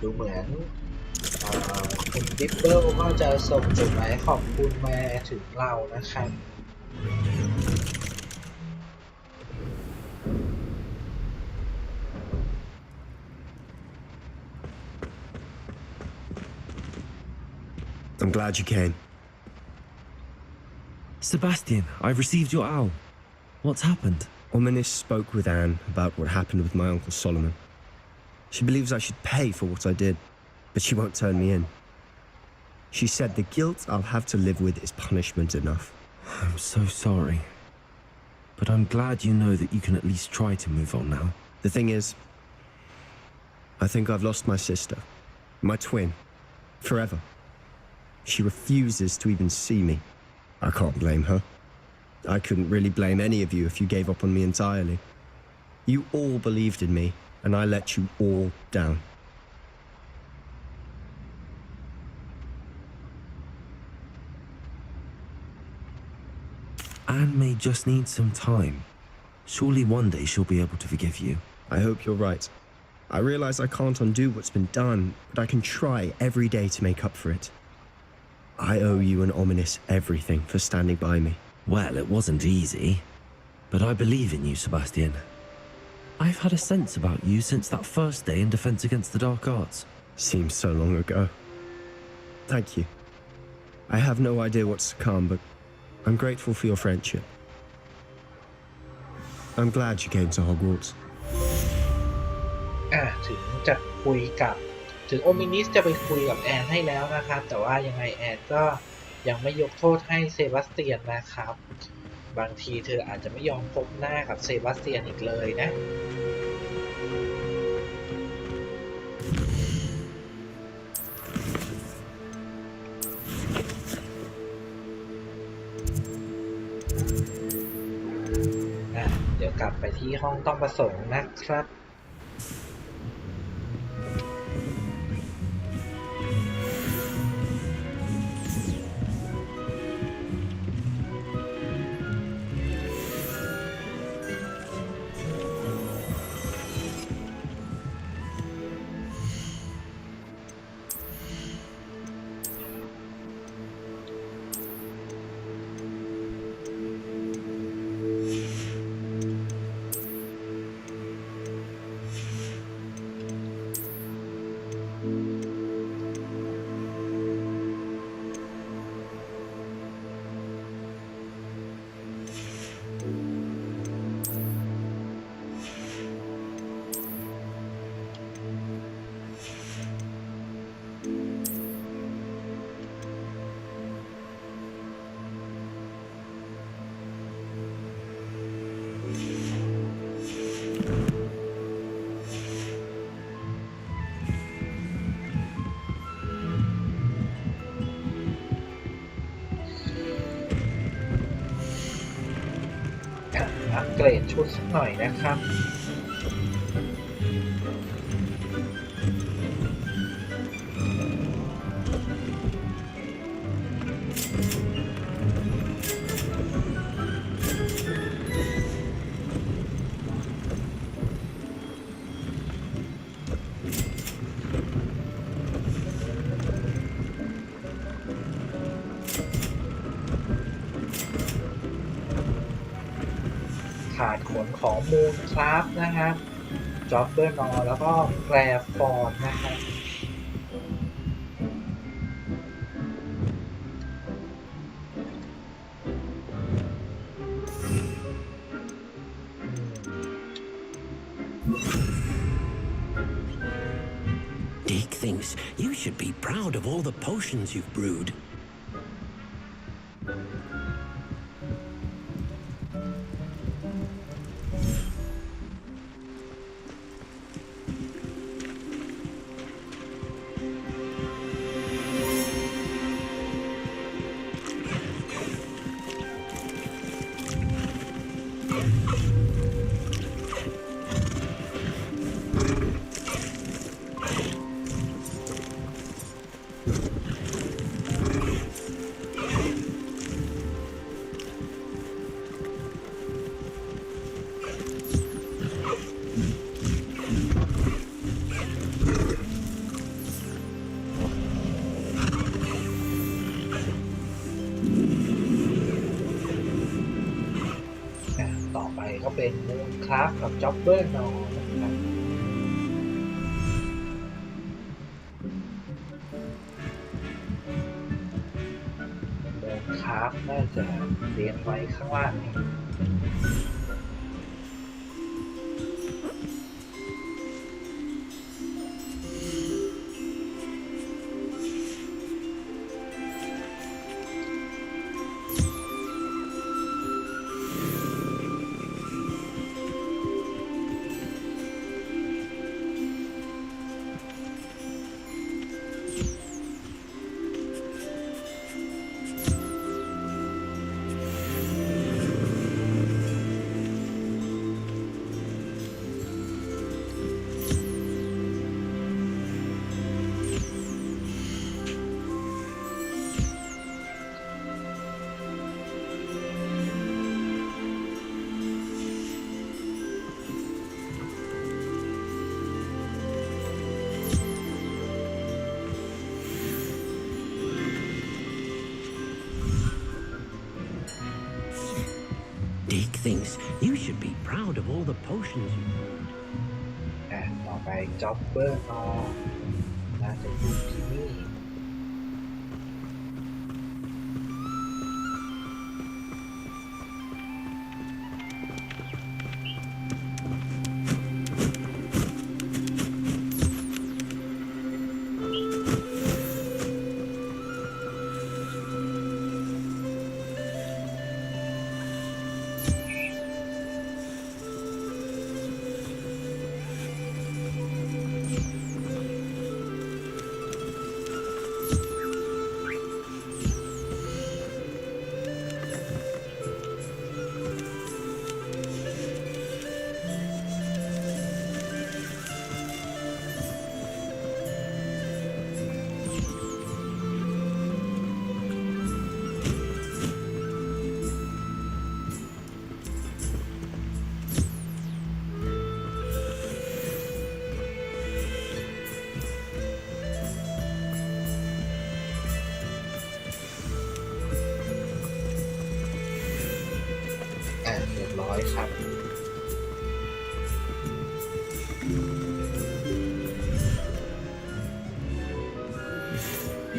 ดูเหมือนคุณดิปเปิลก็จะส่งจดหมายขอบคุณมาถึงเรานะครับI'm glad you came. Sebastian, I've received your owl. What's happened? Ominis spoke with Anne about what happened with my Uncle Solomon. She believes I should pay for what I did, but she won't turn me in. She said the guilt I'll have to live with is punishment enough. I'm so sorry. But I'm glad you know that you can at least try to move on now. The thing is, I think I've lost my sister, my twin, forever. She refuses to even see me. I can't blame her. I couldn't really blame any of you if you gave up on me entirely. You all believed in me, and I let you all down. Anne may just need some time. Surely one day she'll be able to forgive you. I hope you're right. I realize I can't undo what's been done, but I can try every day to make up for it. I owe you and Ominous everything for standing by me. Well, it wasn't easy, but I believe in you, Sebastian. I've had a sense about you since that first day in Defense Against the Dark Arts. Seems so long ago. Thank you. I have no idea what's to come, but I'm grateful for your friendship. I'm glad you came to Hogwarts. ถึงจะคุยกับถึงโอมินิสจะไปคุยกับแอนให้แล้วนะครับแต่ว่ายังไงแอนก็ยังไม่ยกโทษให้เซบาสเตียนนะครับบางทีเธออาจจะไม่ยอมพบหน้ากับเซบาสเตียนอีกเลยนะเดี๋ยวกลับไปที่ห้องต้องประสงค์นะครับ อัปเกรดชุดสักหน่อยนะครับขาดขนของมูลคราฟนะครับจ็อบเบอร์นอแล้วก็แกรฟอร์ดนะครับDick thinks you should be proud of all the potions you've brewed.ต่อไปก็เป็นมูลคราฟกับจ็อบเบอร์นอนะครับมูลคราฟน่าจะเรียงไว้ข้างล่างนี้ thinks you should be proud of all the potions you brewed. ต่อไปจ็อบเบอร์ต่อน่าจะอยู่ที่นี่เรียบร้อยครับ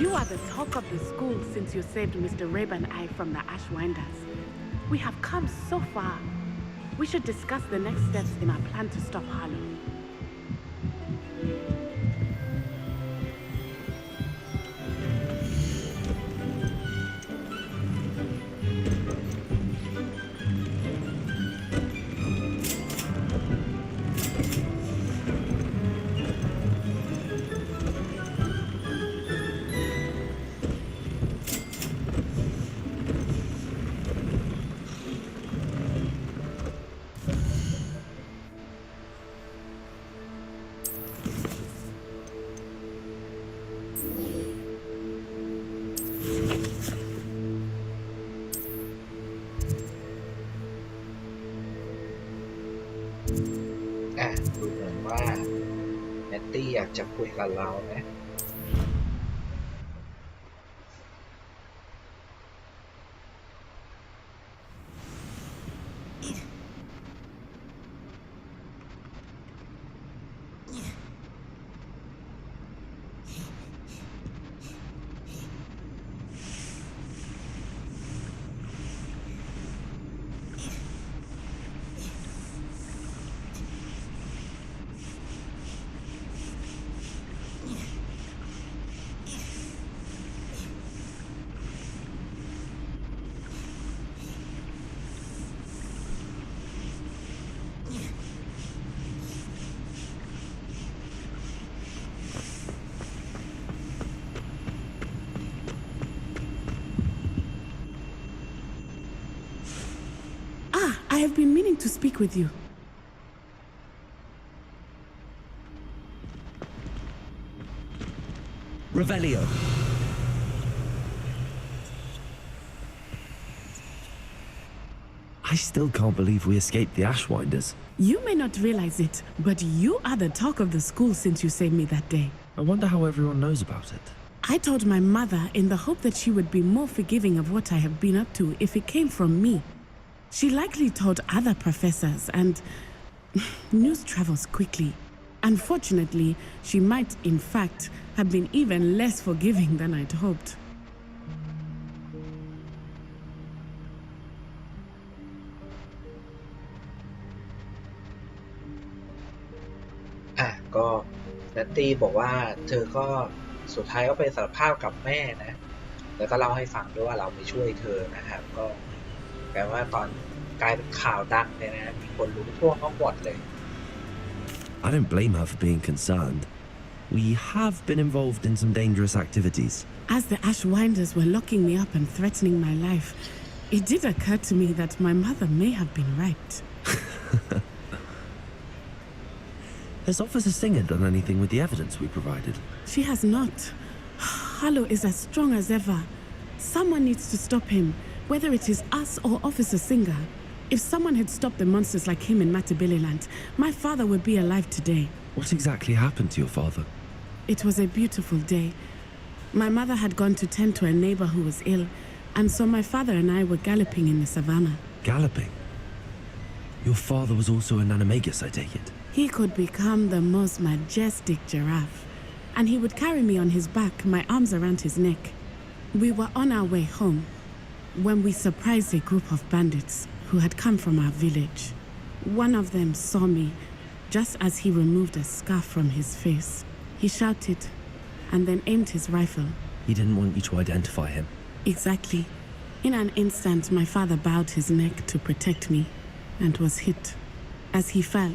You are the talk of the school since you saved Mr. Rabe and I from the Ashwinders. We have come so far. We should discuss the next steps in our plan to stop Harlow.ดูเหมือนว่าแนตตี้อยากจะคุยกับเรานะ I have been meaning to speak with you. Revelio. I still can't believe we escaped the Ashwinders. You may not realize it, but you are the talk of the school since you saved me that day. I wonder how everyone knows about it. I told my mother in the hope that she would be more forgiving of what I have been up to if it came from me. She likely told other professors, and news travels quickly. Unfortunately, she might, in fact, have been even less forgiving than I'd hoped.ก็นัตตี้บอกว่าเธอก็สุดท้ายก็ไปสารภาพกับแม่นะแล้วก็เล่าให้ฟังด้วยว่าเราไปช่วยเธอนะครับก็แปลว่าตอนกลายเป็นข่าวดังเลยนะมีคนรู้ทั่วทั้งหมดเลย I don't blame her for being concerned. We have been involved in some dangerous activities. As the Ashwinders were locking me up and threatening my life, it did occur to me that my mother may have been right. Has Officer Singer done anything with the evidence we provided? She has not. Harlow is as strong as ever. Someone needs to stop him, whether it is us or Officer Singer. If someone had stopped the monsters like him in Matabeleland, my father would be alive today. What exactly happened to your father? It was a beautiful day. My mother had gone to tend to a neighbor who was ill, and so my father and I were galloping in the savannah. Galloping? Your father was also an animagus, I take it? He could become the most majestic giraffe, and he would carry me on his back, my arms around his neck. We were on our way home when we surprised a group of bandits who had come from our village. One of them saw me just as he removed a scarf from his face. He shouted and then aimed his rifle. He didn't want you to identify him. Exactly. In an instant, my father bowed his neck to protect me and was hit. As he fell,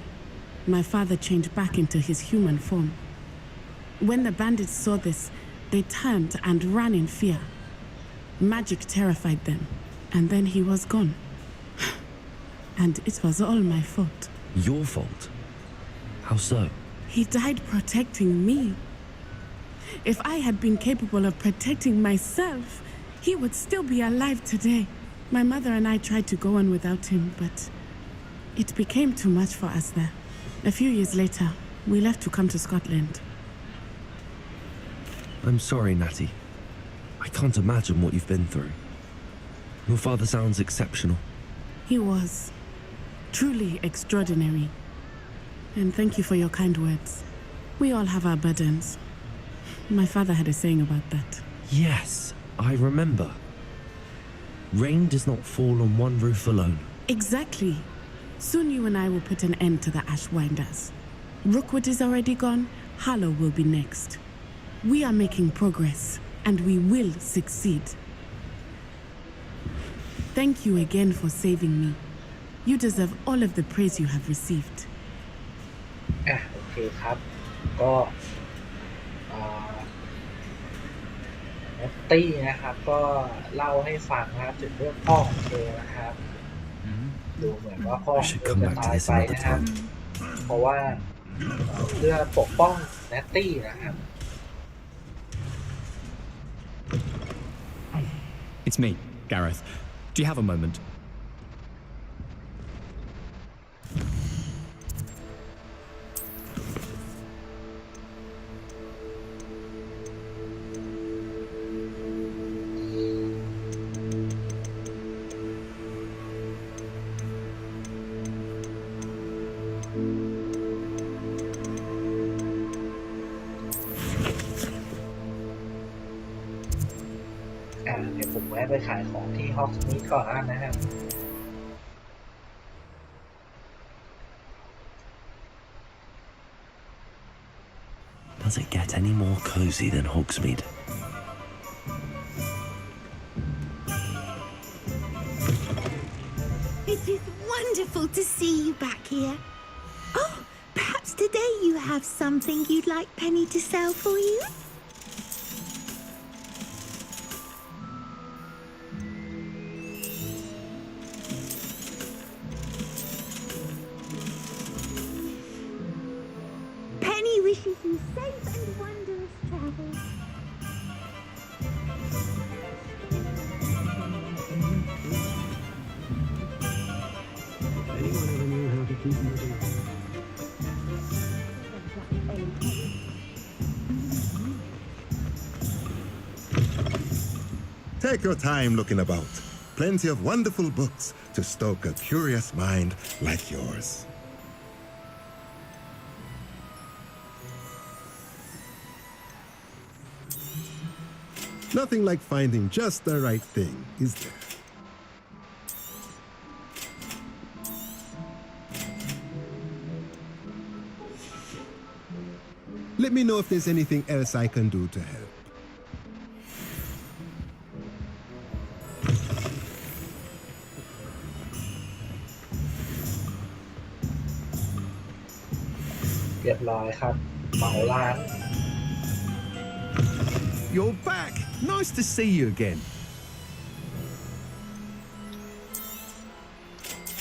my father changed back into his human form. When the bandits saw this, they turned and ran in fear. Magic terrified them, and then he was gone. And it was all my fault. Your fault? How so? He died protecting me. If I had been capable of protecting myself, he would still be alive today. My mother and I tried to go on without him, but it became too much for us there. A few years later, we left to come to Scotland. I'm sorry, Natty. I can't imagine what you've been through. Your father sounds exceptional. He was truly extraordinary. And thank you for your kind words. We all have our burdens. My father had a saying about that. Yes, I remember. Rain does not fall on one roof alone. Exactly. Soon you and I will put an end to the Ashwinders. Rookwood is already gone. Harlow will be next. We are making progress, and we will succeed. Thank you again for saving me. You deserve all of the praise you have received. โอเคครับก็เนตตี้นะครับก็เล่าให้ฟังนะครับถึงเรื่องพ่อของเธอนะครับดูเหมือนว่าพ่อของเธอจะตายไปนะครับเพราะว่าเพื่อปกป้องเนตตี้นะครับ It's me, Gareth. Do you have a moment?เดี๋ยวผมแวะไปขายของที่ฮอกสมิธก่อนนะครับ Does it get any more cozy than Hogsmeade? It is wonderful to see you back here. Oh, perhaps today you have something you'd like Penny to sell for you? Penny wishes you safe and wondrous travels. Anyone ever knew how to keep moving? Take your time looking about. Plenty of wonderful books to stoke a curious mind like yours. Nothing like finding just the right thing, is there? Let me know if there's anything else I can do to help. เรียบร้อยครับเหมาร้าน You're back. Nice to see you again.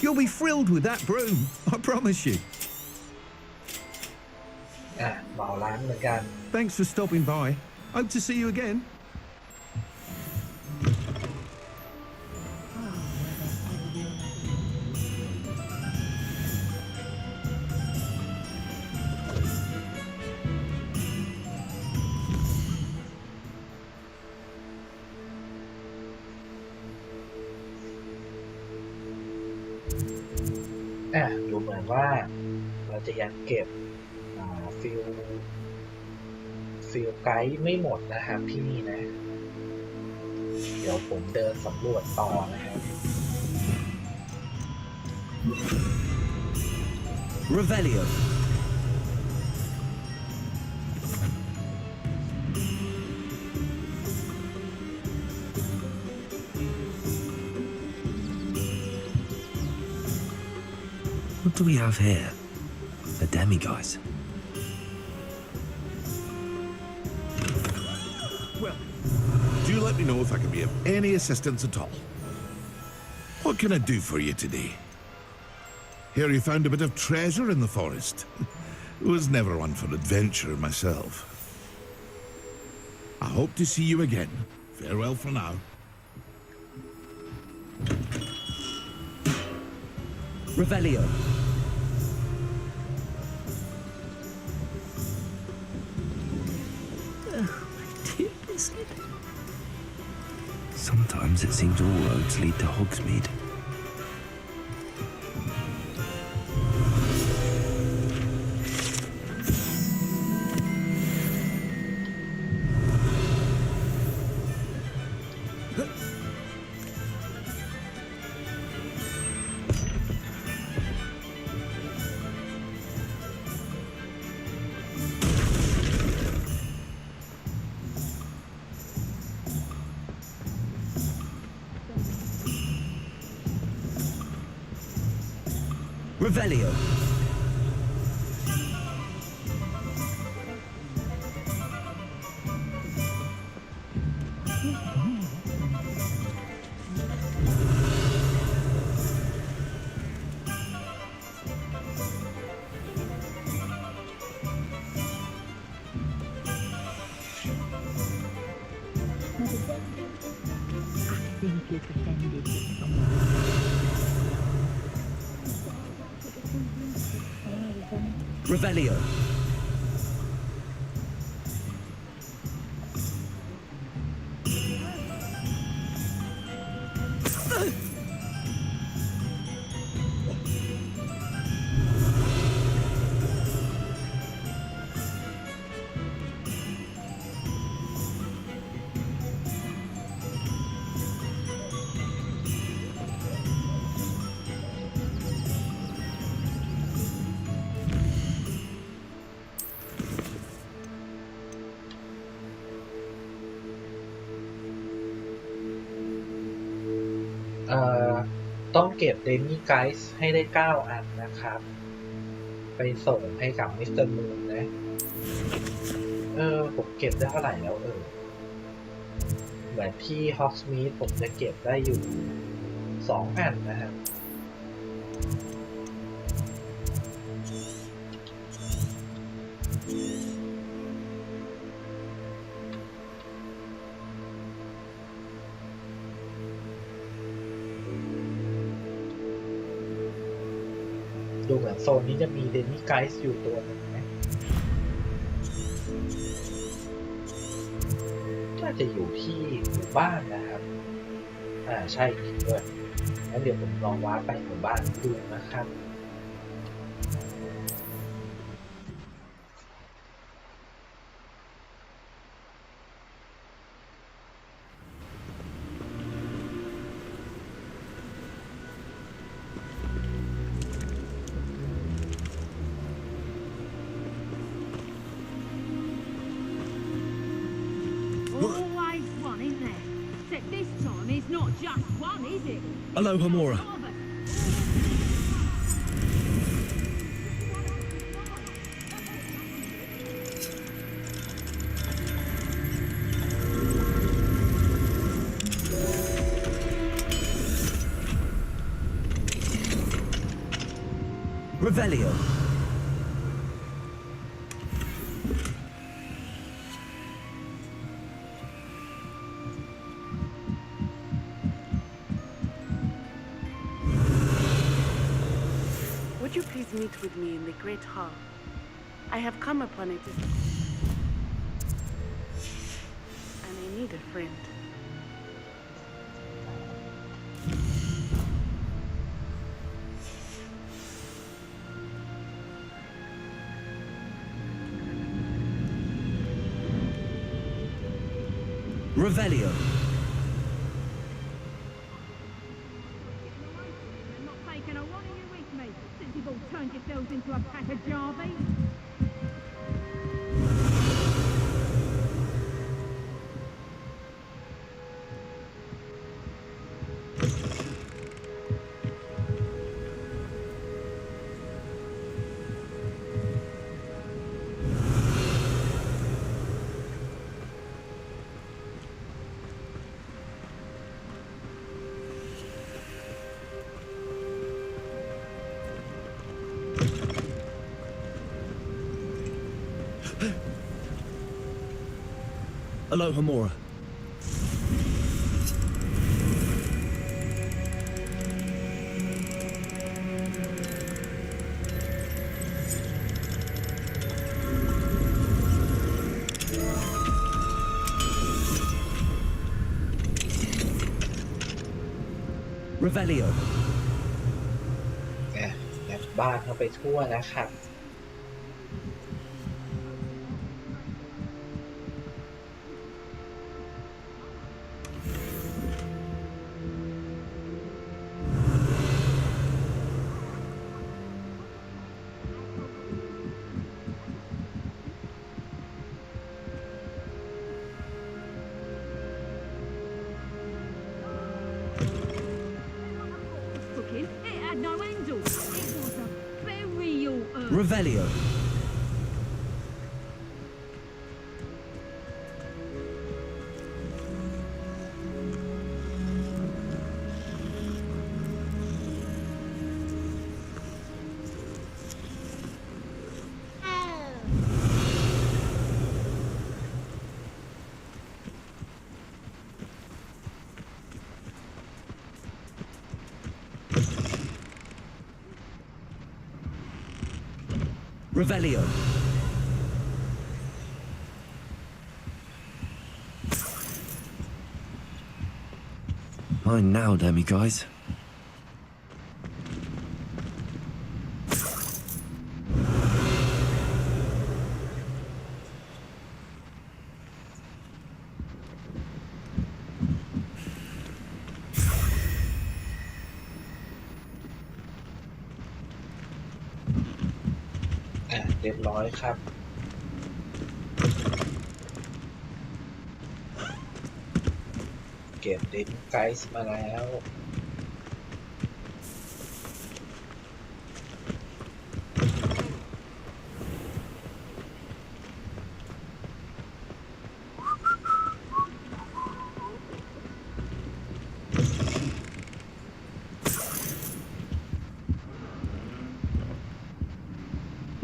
You'll be thrilled with that broom, I promise you. เหมาร้านเหมือนกัน Thanks for stopping by. Hope to see you again. ดูเหมือนว่าเราจะยังเก็บฟิลไกด์ไม่หมดนะครับที่นี่นะ เดี๋ยวผมเดินสำรวจต่อนะครับ Revelio. What do we have here? The demiguise. Well, do let me know if I can be of any assistance at all. What can I do for you today? Hear you found a bit of treasure in the forest. Was never one for adventure myself. I hope to see you again. Farewell for now. Revelio. Sometimes it seems all roads lead to Hogsmeade. Revelio. Revelio.ต้องเก็บเดมี่ไกด์ให้ได้9 อันนะครับ ไปส่งให้กับมิสเตอร์มูนนะผมเก็บได้เท่าไหร่แล้วเหมือนที่ฮอกส์มีดผมจะเก็บได้อยู่2 อันนะครับดูเหมือนโซนนี้จะมีเดมี่ไกด์อยู่ตัวนึงนะน่าจะอยู่ที่หมู่บ้านนะครับใช่จริงด้วยงั้นเดี๋ยวผมลองว้าไปหมู่บ้านดูนะครับHello, Hamora. Revelio. Would you please meet with me in the Great Hall? I have come upon it, and I need a friend. Revelio. Turned yourselves into a pack of Jarvies. Hello, Hamora. Revelio. ยัดบ้านเข้าไปทั่วนะครับ It had no handle. It was a burial urn. Revelio. Revelio. Mine now, Demi guys. À, เรียบร้อยครับ เก็บดินไกส์มาแล้ว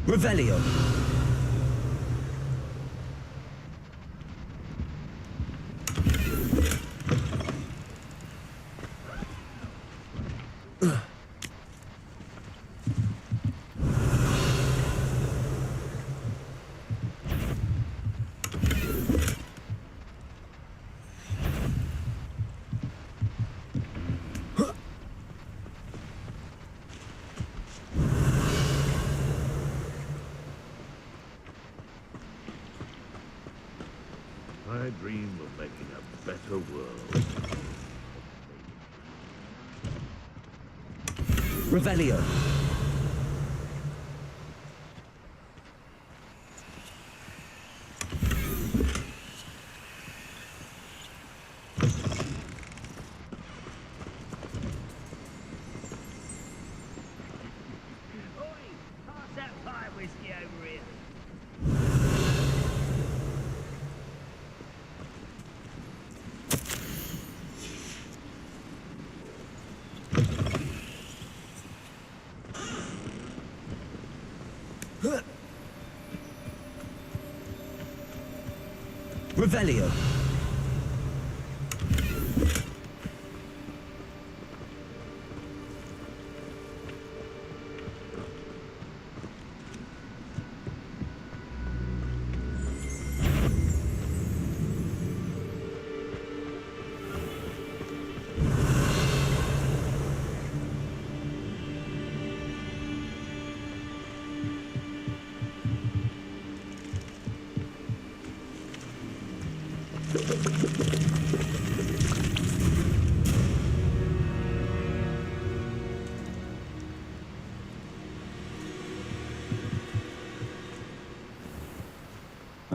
Revelio. I dream of making a better world. Revelio. Pass that pie whiskey over here. Revelio.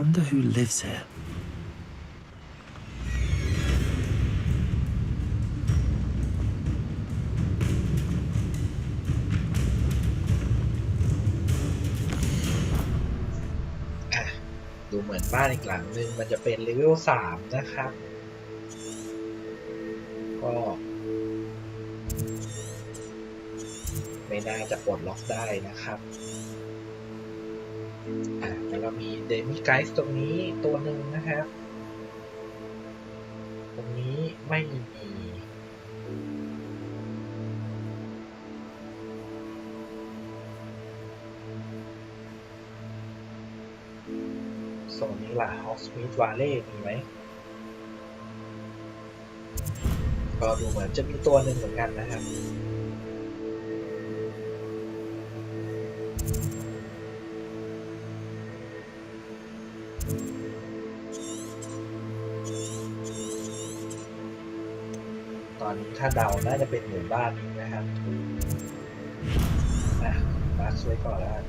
Wonder who lives here. ดูเหมือนบ้านอีกหลังนึงมันจะเป็นเลเวล3นะครับ ก็ไม่น่าจะปลดล็อกได้นะครับแล้วเรามีเดมิไกส์ตรงนี้ตัวหนึ่งนะครับตรงนี้ไม่มีโซนนี้ล่ะ Hogwarts Valley มีไหมก็ดูเหมือนจะมีตัวหนึ่งเหมือนกันนะครับตอนนี้ถ้าเดาน่าจะเป็นหมู่บ้านนี้นะครับมาช่วยก่อนแล้ว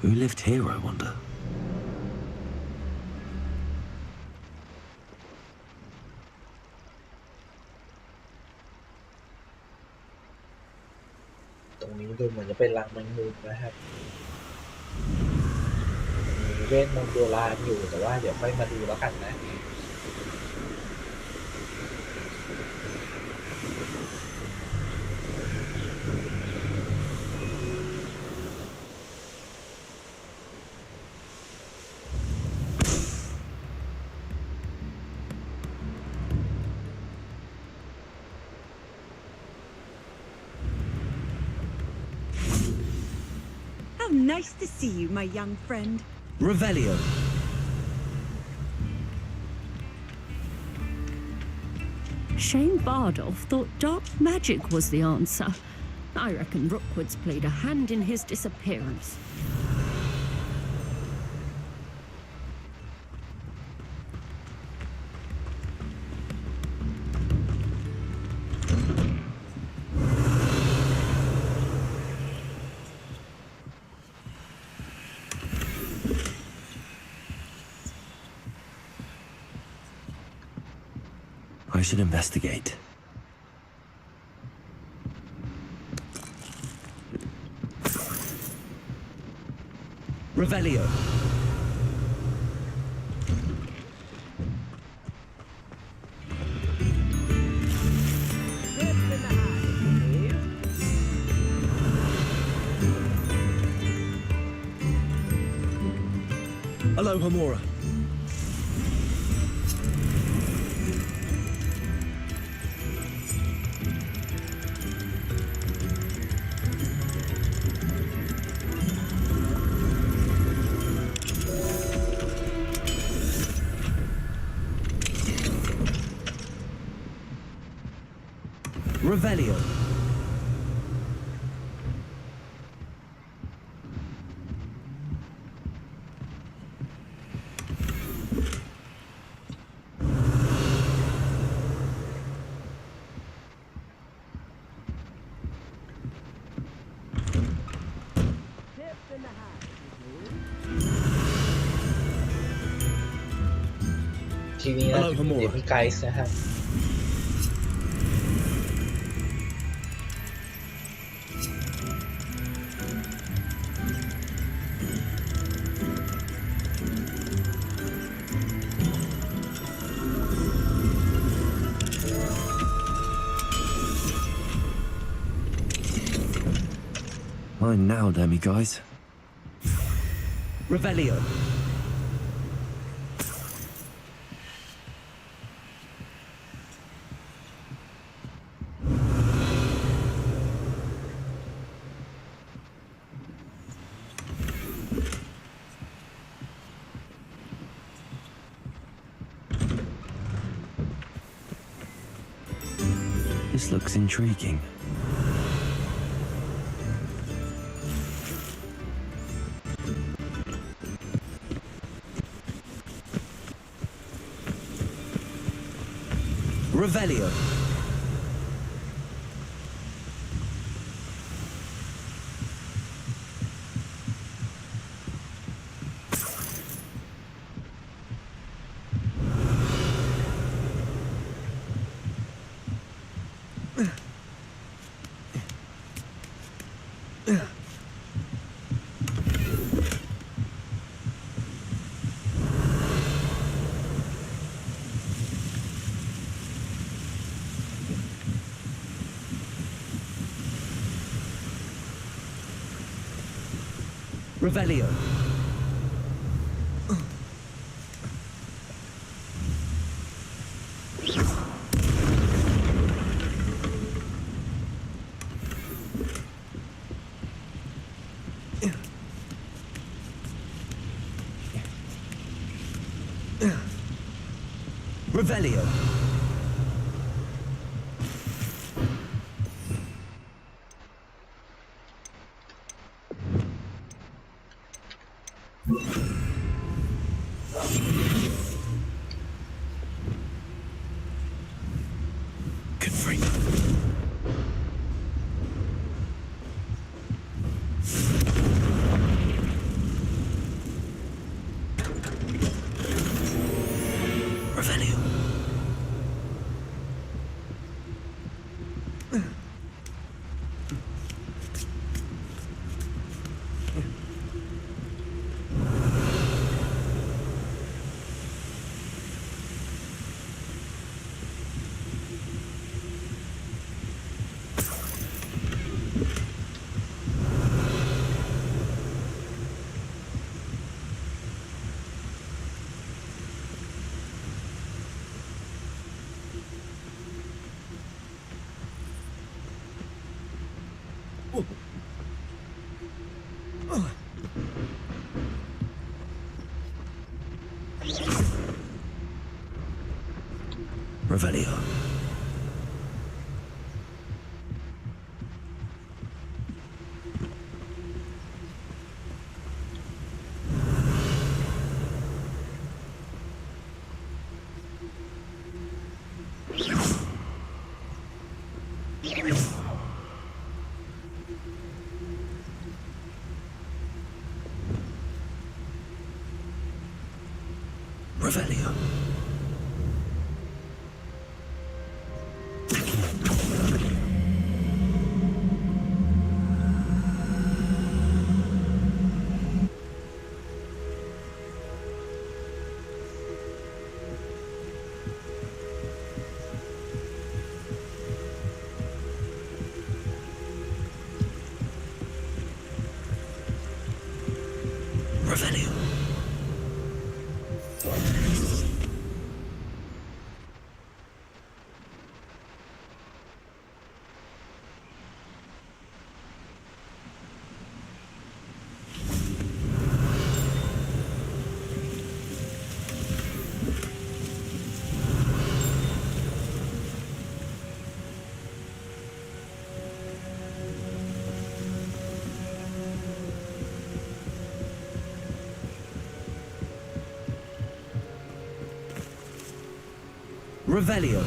Who lived here, I wonder? ตรงนี้ดูเหมือนจะเป็นรังแมงมุมนะครับมีเวทมนต์โบราณอยู่แต่ว่าเดี๋ยวค่อยมาดูแล้วกันนะNice to see you, my young friend. Revelio. Shane Bardolph thought dark magic was the answer. I reckon Rookwood's played a hand in his disappearance. I should investigate. Revelio. Hello, Hamora. Revelio. TV นะเดี๋ยวมีไกด์นะครับ Time now, Demi guys. Revelio. This looks intriguing. Revelio. Revelio. Revelio. Revelio. Revelio. Revelio. Revelio.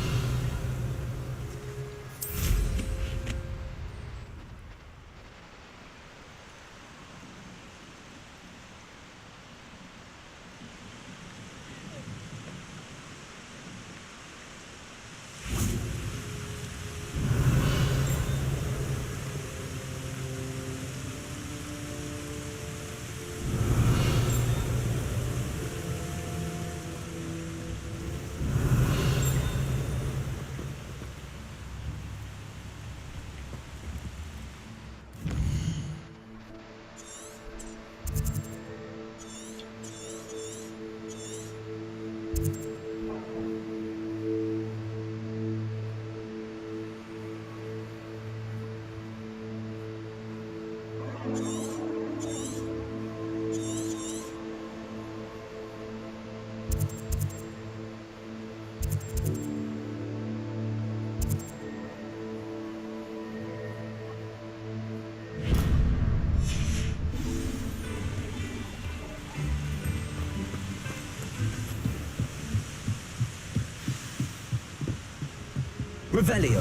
Revelio.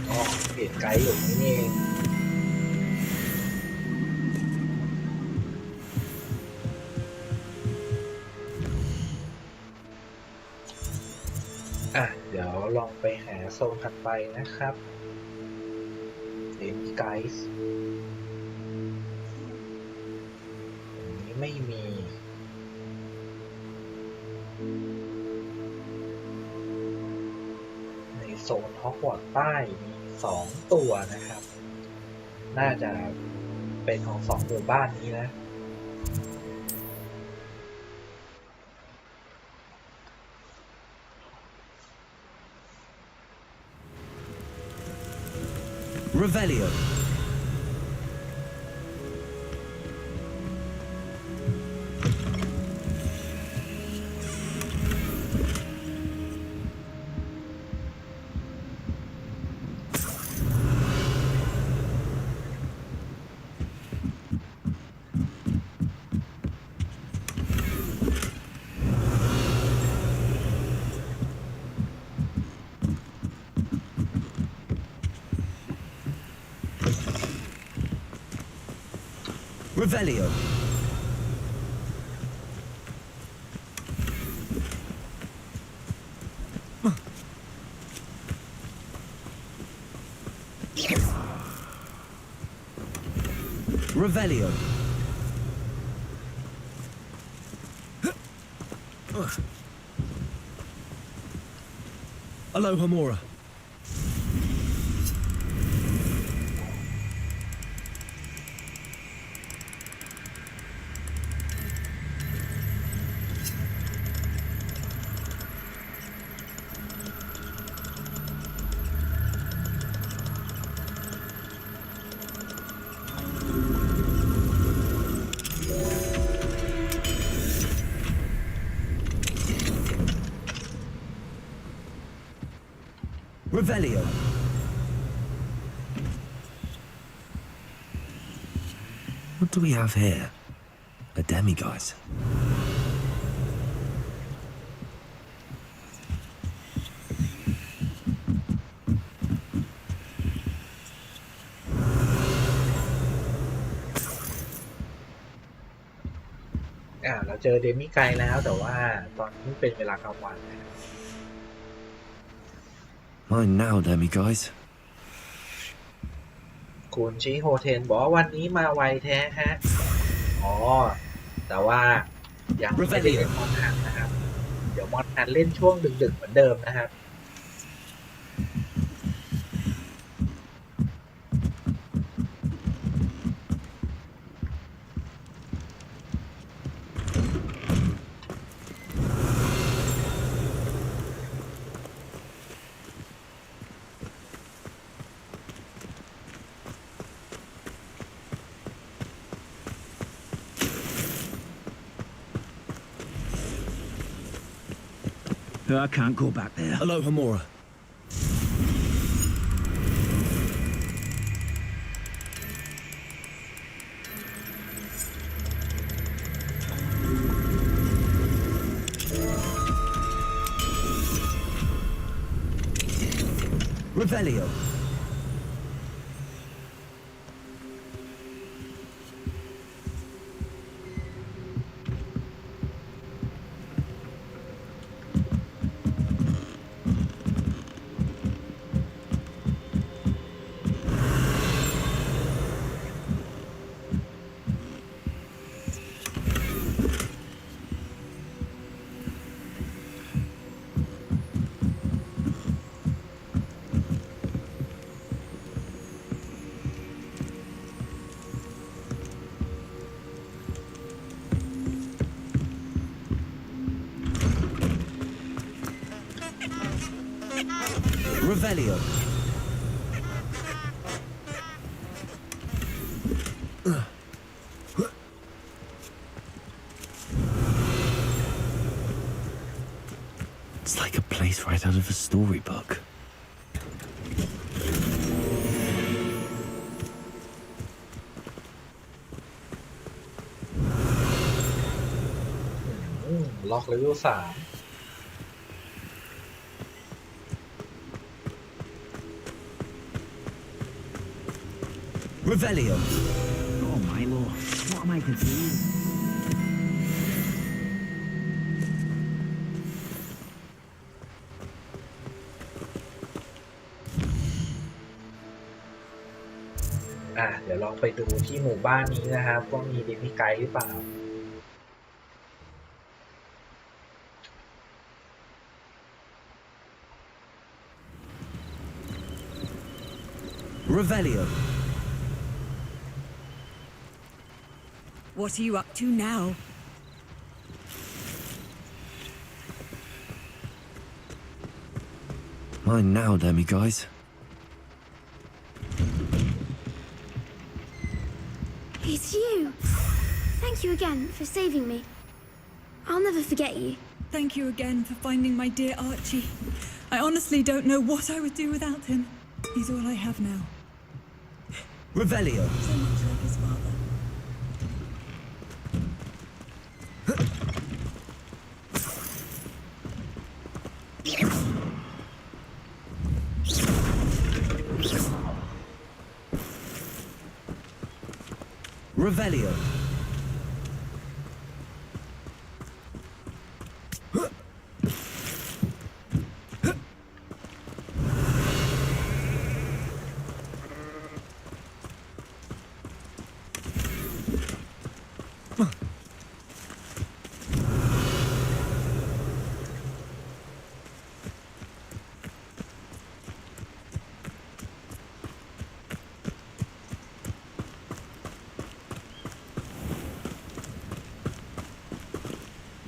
อ๋อเห็นไกด์อยู่นี่เองเดี๋ยวลองไปหาโซนถัดไปนะครับเห็นไกด์อันนี้ไม่มี ในโซนฮอกวอตส์ใต้มี2ตัวนะครับ น่าจะเป็นของ2หมู่บ้านนี้นะ Revelio. Revelio. Revelio. Aloha Mora. Revelio. What do we have here? A demiguise.ๆเราเจอเดมิไกด์แล้วแต่ว่าตอนนี้เป็นเวลากลางวันนะ Mine now, demiguise. คุณชิโฮเทนบอกว่าวันนี้มาไวแท้ฮะแต่ว่ายังไม่ได้เล่นมอนฮันนะครับเดี๋ยวมอนฮันเล่นช่วงดึกๆเหมือนเดิมนะครับ I can't go back there. Aloha Mora. Revelio. Revelio. It's like a place right out of a storybook. Lock level 3 Revelio. Oh, my lord. What am I to do? เดี๋ยวลองไปดูที่หมู่บ้านนี้นะครับว่ามีเดมิไกด์หรือเปล่า Revelio. What are you up to now? Mine now, Demi guys. It's you. Thank you again for saving me. I'll never forget you. Thank you again for finding my dear Archie. I honestly don't know what I would do without him. He's all I have now. Revelio. So much like his father. Revelio.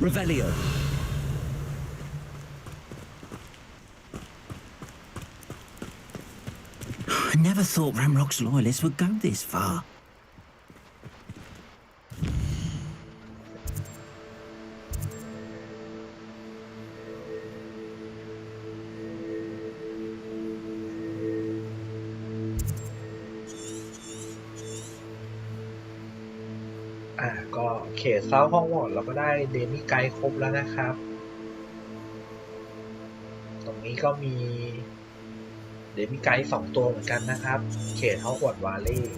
Revelio. I never thought Ramrock's loyalists would go this far. .ก็เขตเซาท์ฮอกวอตส์เราก็ได้เดมิไกด์ครบแล้วนะครับ ตรงนี้ก็มีเดมิไกด์2ตัวเหมือนกันนะครับเขตฮอกวอตส์วาเลย์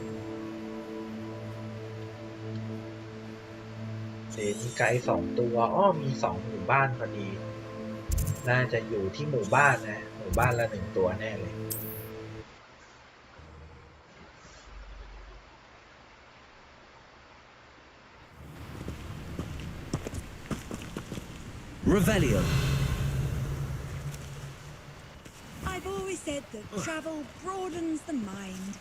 เดมิไกด์2ตัวมี2หมู่บ้านพอดีน่าจะอยู่ที่หมู่บ้านนะหมู่บ้านละ1ตัวแน่เลยRevelio. I've always said that travel broadens the mind.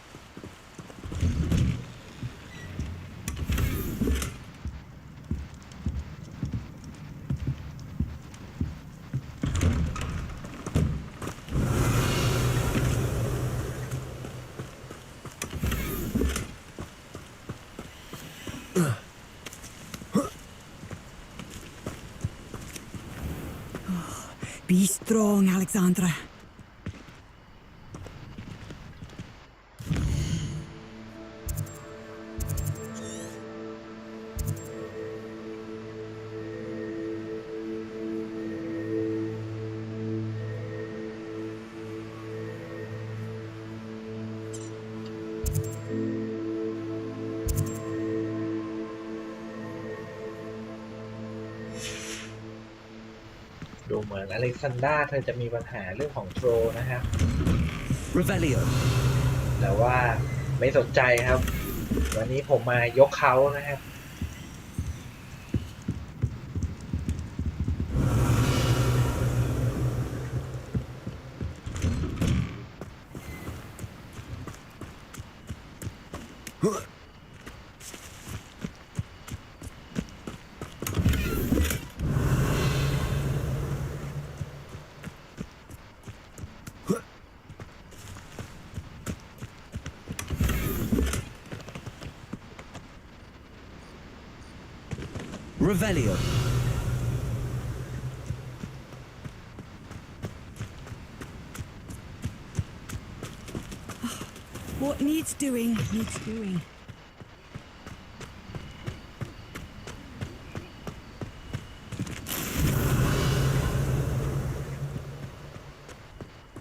Be strong, Alexandra.ดูเหมือนอเล็กซานดราเธอจะมีปัญหาเรื่องของโทรนะครับ Revelio. แต่ว่าไม่สนใจครับวันนี้ผมมายกเขานะครับ Revelio. What needs doing, needs doing.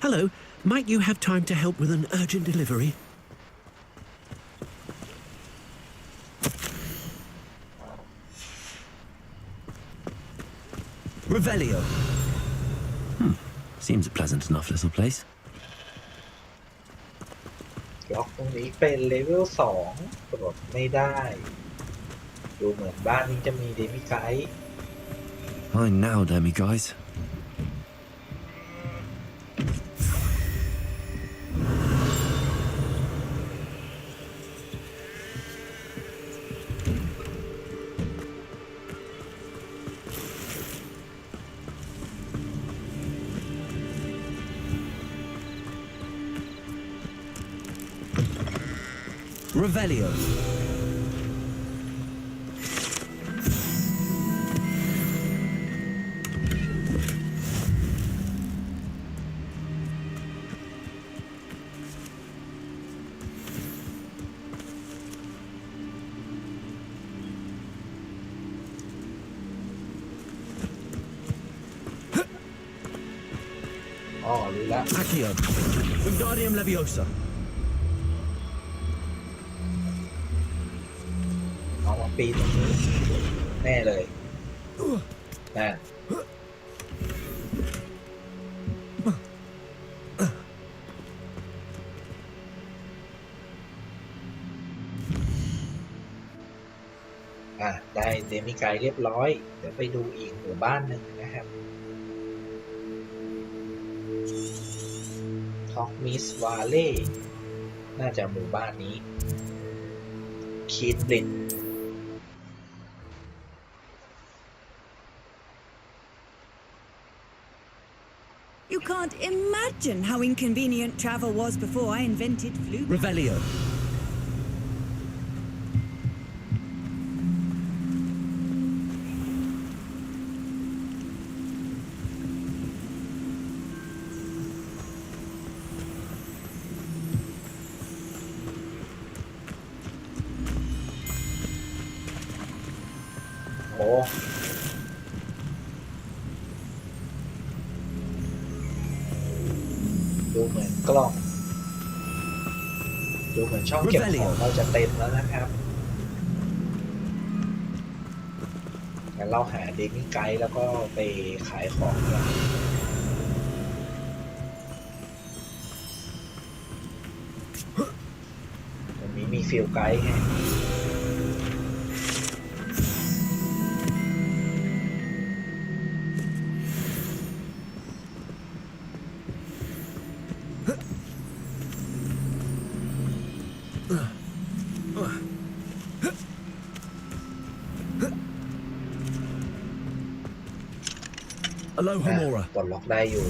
Hello, might you have time to help with an urgent delivery? Revelio. Seems a pleasant enough little place. ล็อกตรงนี้เป็นเลเวล2ปลดไม่ได้ดูเหมือนบ้านนี้จะมีเดมิไกด์ Fine now, demi guys. Revelio. Oh,รู้ละ Accio. Wingardium Leviosa. เอามาปีนตรงนี้แน่เลยนั่นได้เดมิไกด์เรียบร้อยเดี๋ยวไปดูอีกหมู่บ้านหนึ่งนะครับท็อกมิสวาเล่น่าจะหมู่บ้านนี้คีดบลินYou can't imagine how inconvenient travel was before I invented flu. Revelio. Oh. ดูเหมือนกล้องดูเหมือนช่องเก็บของเราจะเต็มแล้วนะครับงั้นเราหาเดมิไกด์แล้วก็ไปขายของกันวันนี้มีฟิลไกด์ไงAloha Mora. ปลดล็อกได้อยู่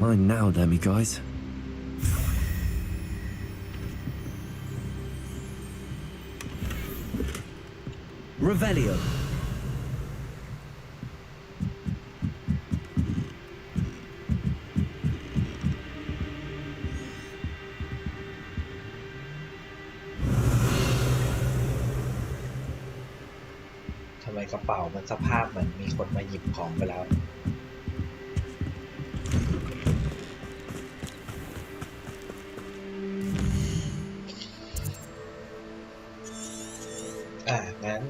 Mine now, demi guys. Revelio.ทำไมกระเป๋ามันสภาพเหมือนมีคนมาหยิบของไปแล้วงั้น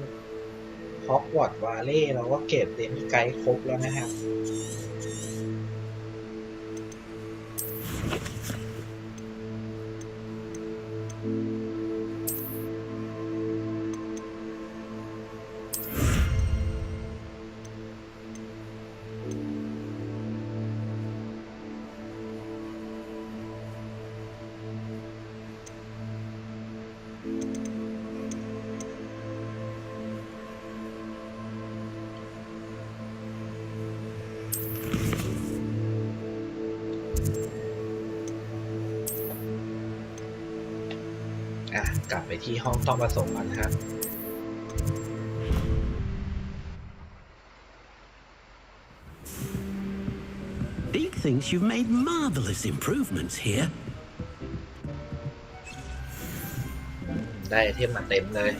ฮอกวอตส์วาเล่เราก็เก็บเดมิไกด์ครบแล้วนะครับกลับไปที่ห้องต้องผสมกันครับ Big thinks you've made marvelous improvements here. ได้ไอเทมมาเต็มเลย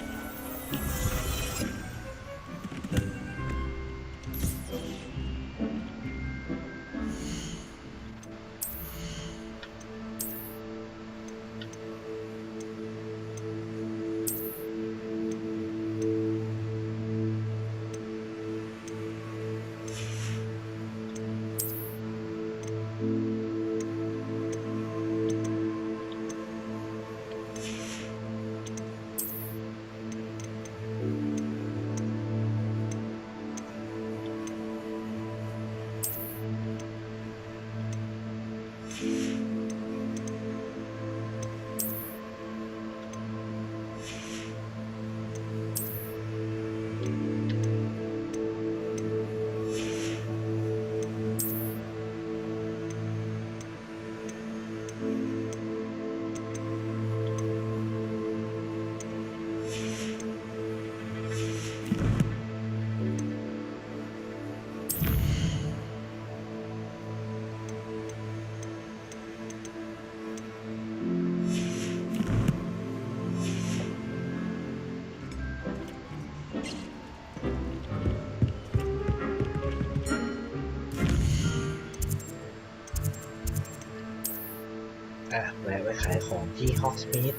แวะไปขายของที่ฮอกสมิธ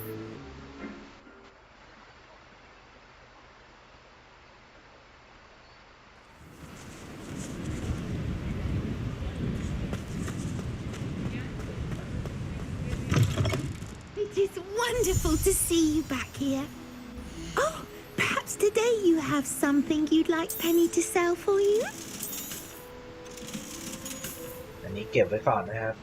It is wonderful to see you back here. Oh, perhaps today you have something you'd like Penny to sell for you? อันนี้เก็บไว้ก่อนนะครับ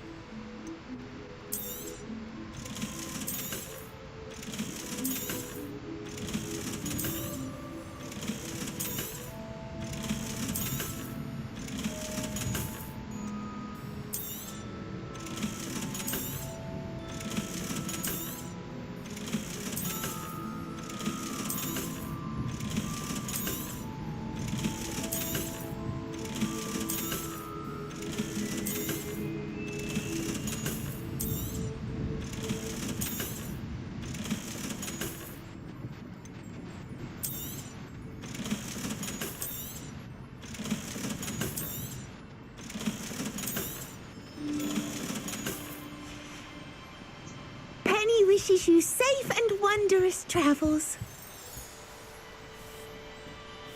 Penny wishes you safe and wondrous travels.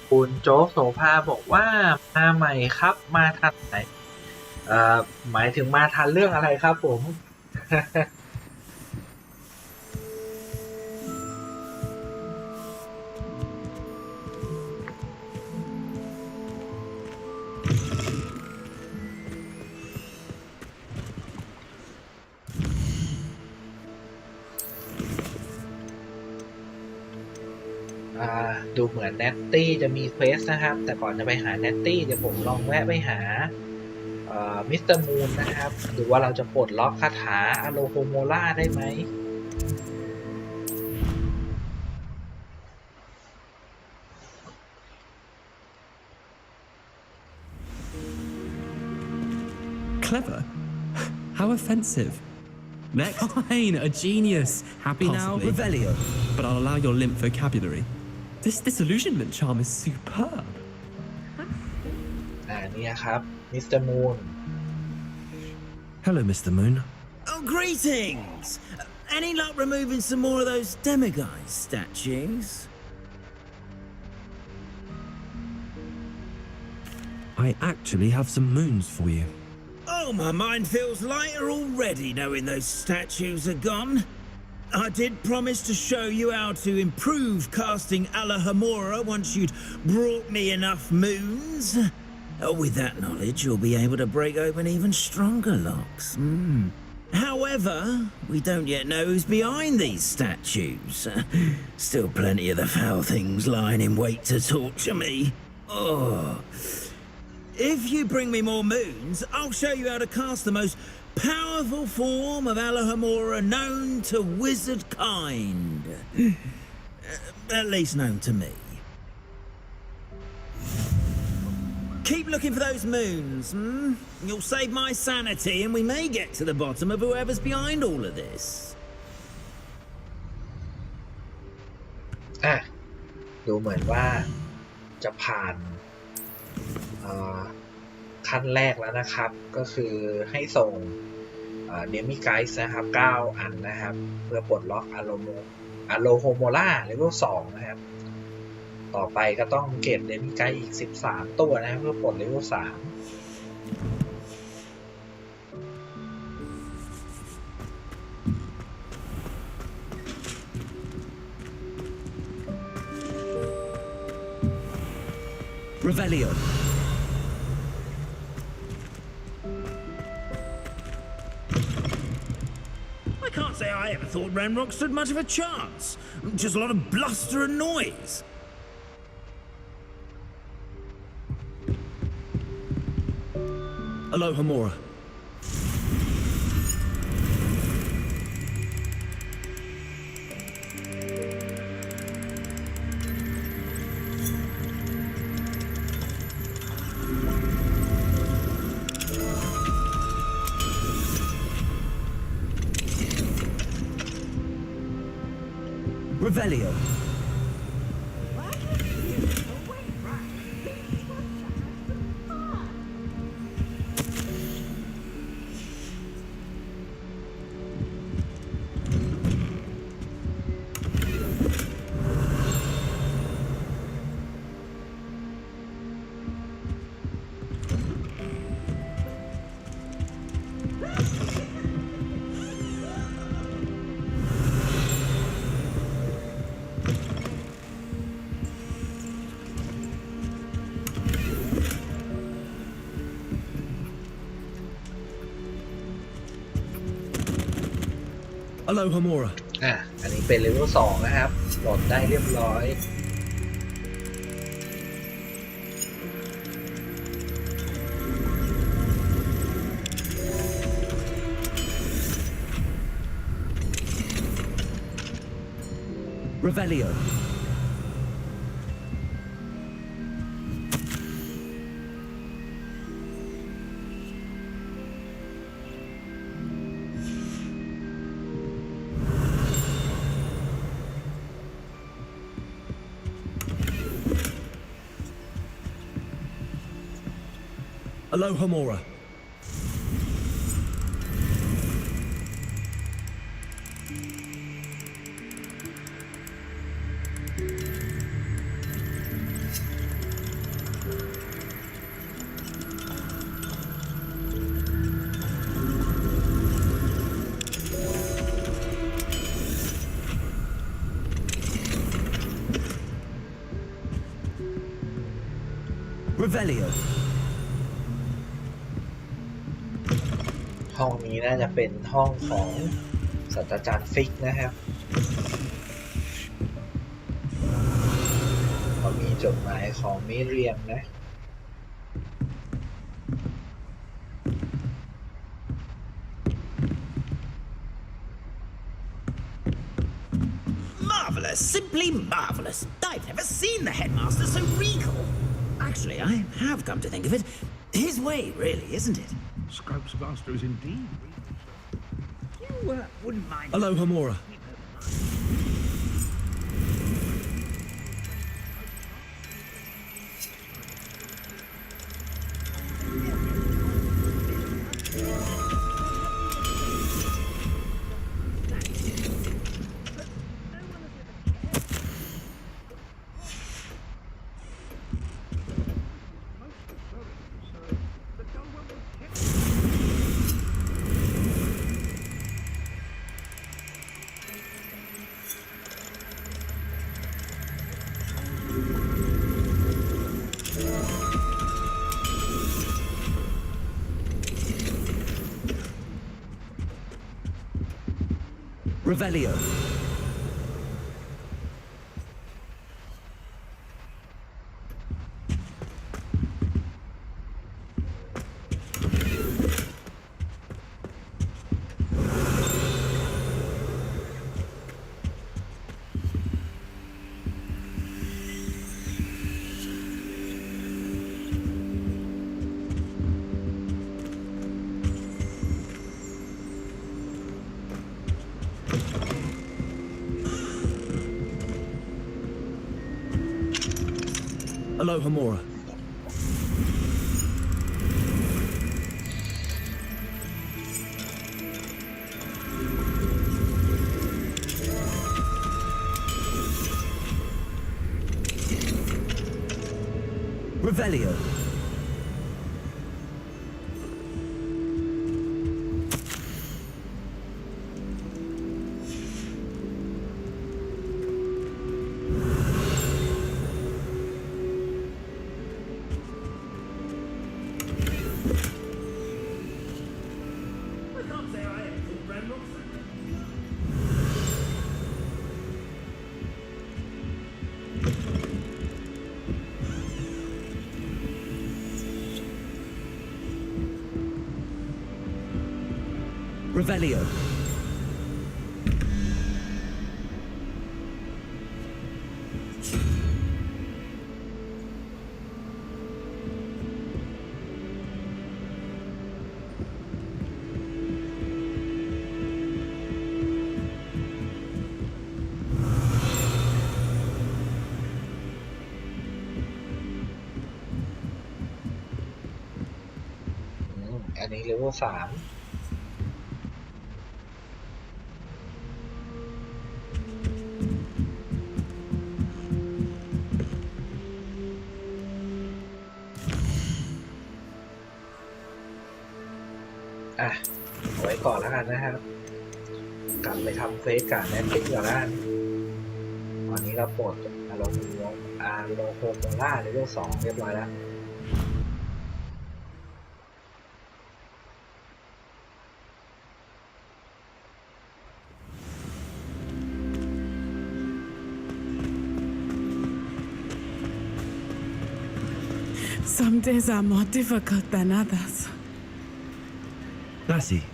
คุณโจ๊กโสภาบอกว่ามาใหม่ครับมาทันไหนหมายถึงมาทันเรื่องอะไรครับผม ดูเหมือนแนตตี้จะมีเควสนะครับ แต่ก่อนจะไปหาแนตตี้เดี๋ยวผมลองแวะไปหามิสเตอร์มูนนะครับดูว่าเราจะปลดล็อกคาถาอโลโฮโมล่าได้ไหม Clever? How offensive. Next. Fine, a genius. Happy now, Possibly. Revelio. But I'll allow your limp vocabulary. This disillusionment charm is superb. นี่ครับมิสเตอร์มูน Hello, Mr. Moon. Oh, greetings! Any luck removing some more of those demiguise statues? I actually have some moons for you. Oh, my mind feels lighter already knowing those statues are gone. I did promise to show you how to improve casting Alohomora once you'd brought me enough moons. With that knowledge, you'll be able to break open even stronger locks. However, we don't yet know who's behind these statues. Still plenty of the foul things lying in wait to torture me. Oh. If you bring me more moons, I'll show you how to cast the most powerful form of Alohomora known to wizard kind. At least known to me. Keep looking for those moons, You'll save my sanity and we may get to the bottom of whoever's behind all of this. ดูเหมือนว่าจะผ่านขั้นแรกแล้วนะครับก็คือให้ส่งเดมิไกส์นะครับ9อันนะครับเพื่อปลดล็อกอโลโฮโมล่าเลเวล2นะครับต่อไปก็ต้องเก็บเดมิไกส์อีก13ตัวนะครับเพื่อปลดเลเวล3Revelio. I can't say I ever thought Ranrock stood much of a chance. Just a lot of bluster and noise. Alohomora. Revelio. Alohomora. อันนี้เป็นเลเวล2นะครับโหลดได้เรียบร้อย Revelio. Alohomora. Revelio. ห้องนี้น่าจะเป็นห้องของศาสตราจารย์ฟิกนะครับก็มีจดหมายของมิเรียมนะ Marvellous, simply marvellous. I've never seen the headmaster so regal. Actually, I have come to think of it. His way, really, isn't it? Scrope's master is indeed. You wouldn't mind. Alohomora. Revelio. Alohomora. Revelio. Revelio.อันนี้เลเวล3เอาไว้ก่อนแล้วกันนะครับกลับไปทำเควสกับแนนฟิกก่อนแล้วตอนนี้เราปลดอารมณ์โลโคโมล่าเลเวล2เรียบร้อยแล้ว Some days are more difficult than others. Lassie,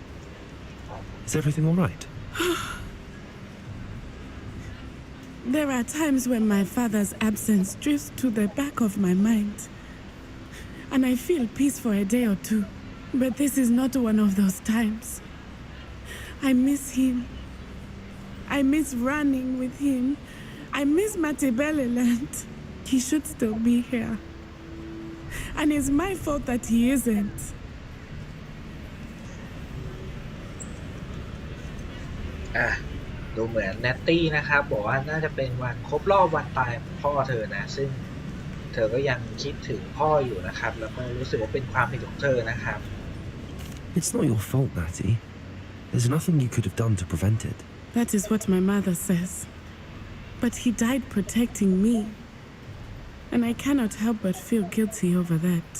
is everything all right? There are times when my father's absence drifts to the back of my mind, and I feel peace for a day or two. But this is not one of those times. I miss him. I miss running with him. I miss Matibeleland. He should still be here. And it's my fault that he isn't. ดูเหมือนแนตตี้นะครับบอกว่าน่าจะเป็นวันครบรอบวันตายของพ่อเธอนะซึ่งเธอก็ยังคิดถึงพ่ออยู่นะครับแล้วก็รู้สึกว่าเป็นความผิดของเธอนะครับ It's not your fault, Natty. There's nothing you could have done to prevent it. That is what my mother says. But he died protecting me. And I cannot help but feel guilty over that.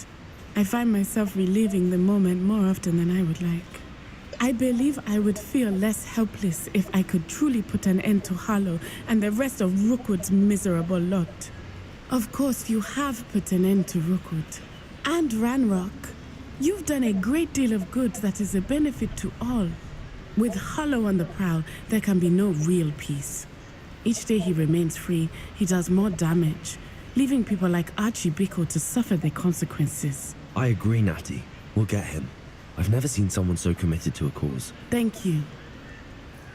I find myself reliving the moment more often than I would like. I believe I would feel less helpless if I could truly put an end to Harlow and the rest of Rookwood's miserable lot. Of course, you have put an end to Rookwood. And Ranrock. You've done a great deal of good that is a benefit to all. With Harlow on the prowl, there can be no real peace. Each day he remains free, he does more damage, leaving people like Archie Bickle to suffer the consequences. I agree, Natty. We'll get him. I've never seen someone so committed to a cause. Thank you.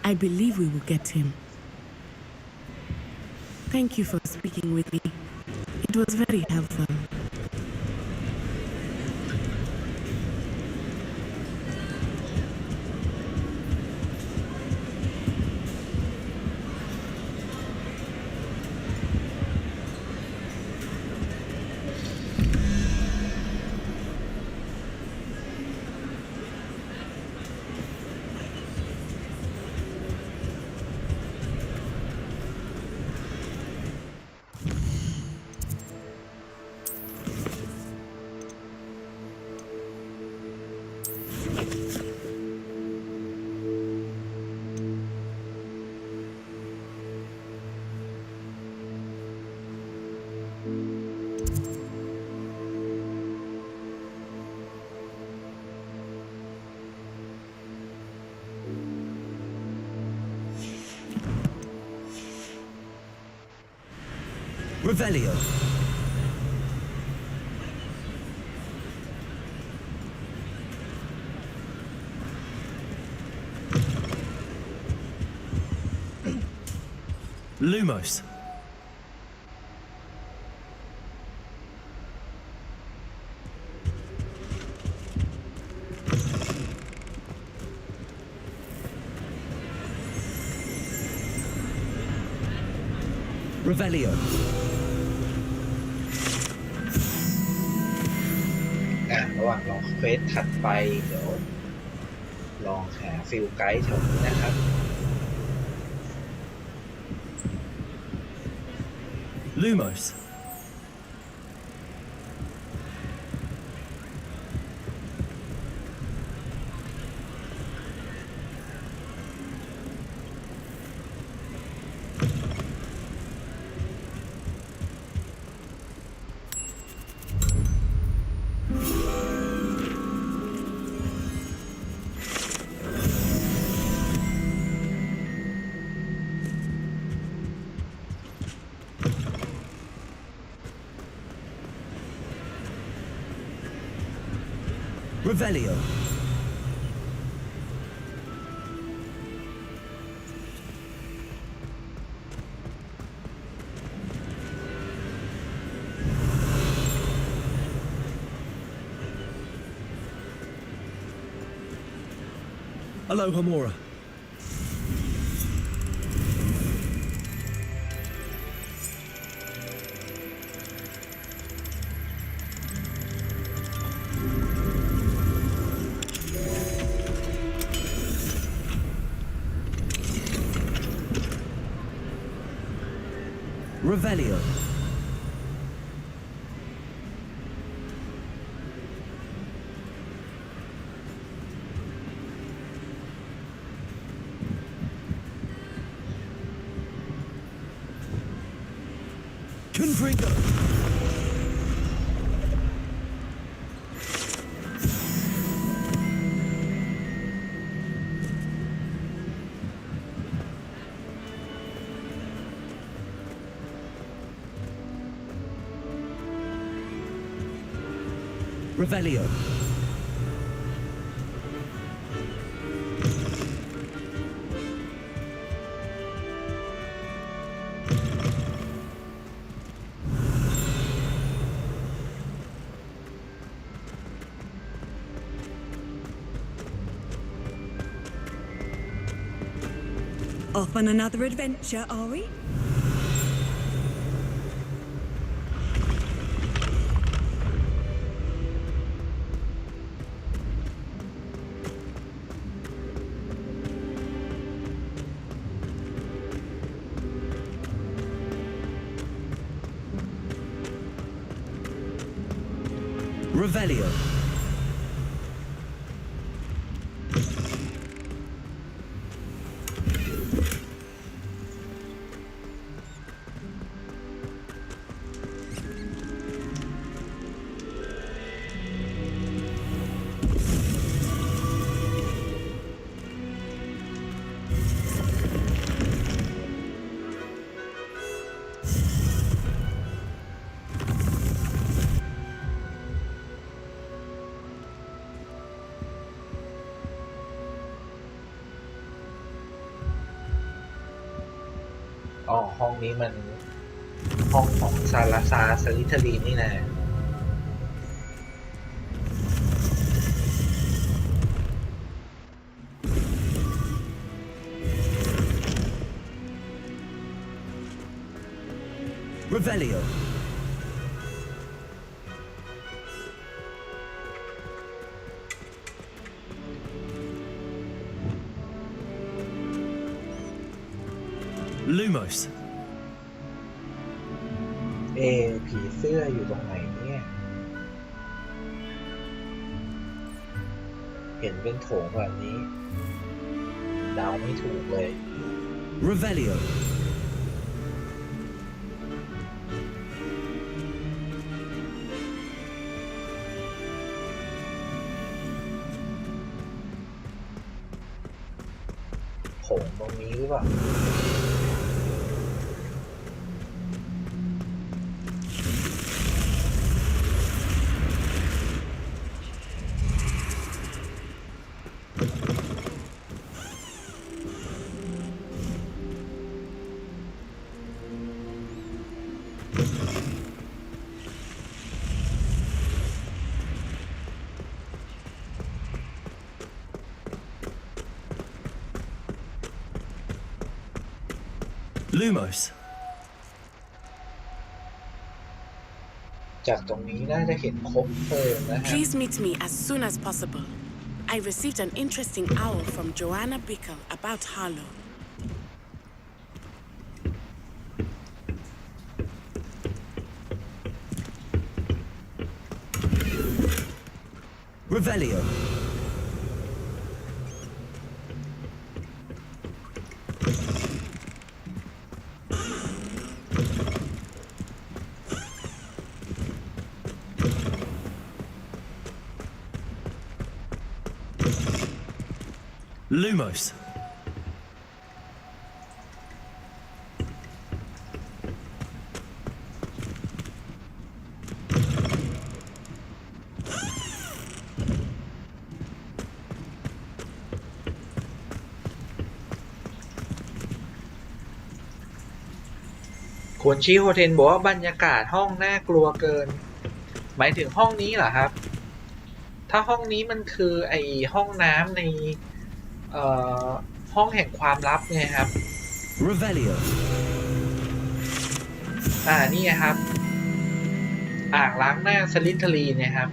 I believe we will get him. Thank you for speaking with me. It was very helpful. Revelio. Lumos. Revelio. ระหว่างรอเควสถัดไปเดี๋ยวลองหาฟิลไกด์แถวนี้นะครับ Lumos. Revelio. Aloha Mora. Revelio. Confringo. Revelio. Off on another adventure, are we? Revelio.อ๋อห้องนี้มันห้องของซาลาซาสลิทรีนนี่นะRevelio. Lumos. ผีเสื้ออยู่ตรงไหนเนี่ยเห็นเป็นโถงแบบนี้เดาไม่ถูกเลย Revelio.โถงตรงนี้หรือเปล่าLumos. จากตรงนี้น่าจะเห็นครบเพลิงนะฮะ Please meet me as soon as possible. I received an interesting owl from Joanna Bickle about Harlow. Revelio. Lumos.คุณชิโฮเทนบอกว่าบรรยากาศห้องน่ากลัวเกินหมายถึงห้องนี้เหรอครับถ้าห้องนี้มันคือไอห้องน้ำในห้องแห่งความลับไงครับ Revelio. นี่ไงครับอ่างล้างหน้าสลิทรีนเนี่ยครับ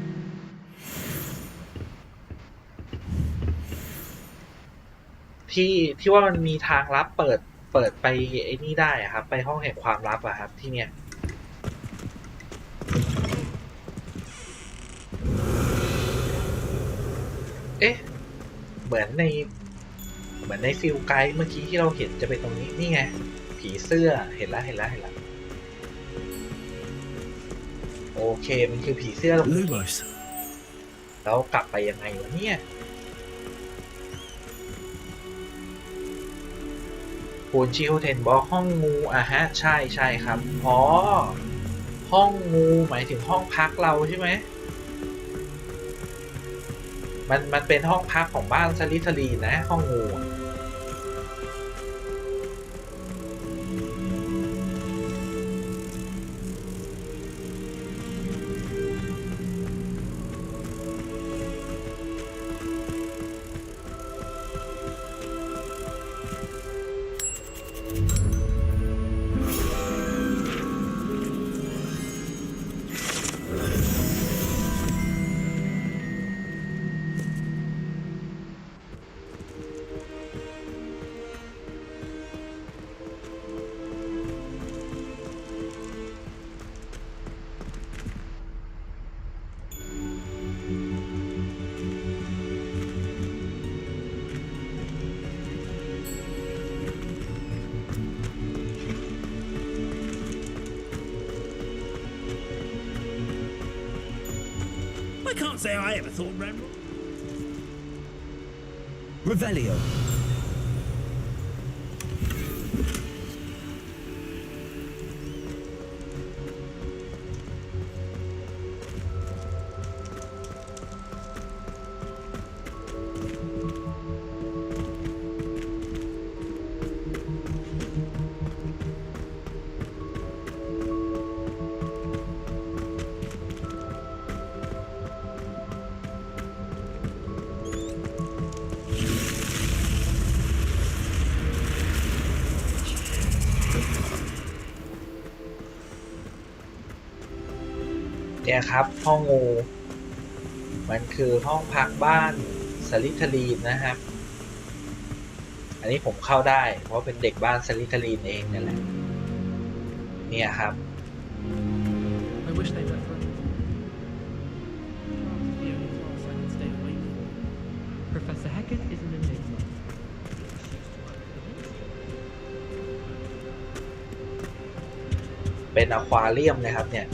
ที่ว่ามันมีทางลับเปิดไปไอ้นี่ได้อะครับไปห้องแห่งความลับอะครับที่เนี่ยเหมือนในฟิลไกด์เมื่อกี้ที่เราเห็นจะเป็นตรงนี้นี่ไงผีเสื้อเห็นแล้วโอเคมันคือผีเสื้อแล้วกลับไปยังไงวะเนี่ยคุณชิโฮเทนบอกห้องงูฮะใช่ครับอ๋อห้องงูหมายถึงห้องพักเราใช่ไหม มันเป็นห้องพักของบ้านสลิธีรินนะห้องงูI can't say I ever thought Ranrock. Revelio.เนี่ยครับห้องงูมันคือห้องพักบ้านสลิธีรินนะครับ อันนี้ผมเข้าได้เพราะเป็นเด็กบ้านสลิธีรินเองนั่นแหละเนี่ยครับ I wish they were friends. The only class I can stay away from. Professor Hecat is an enigma. เป็นอควาเรียมนะครับเนี่ย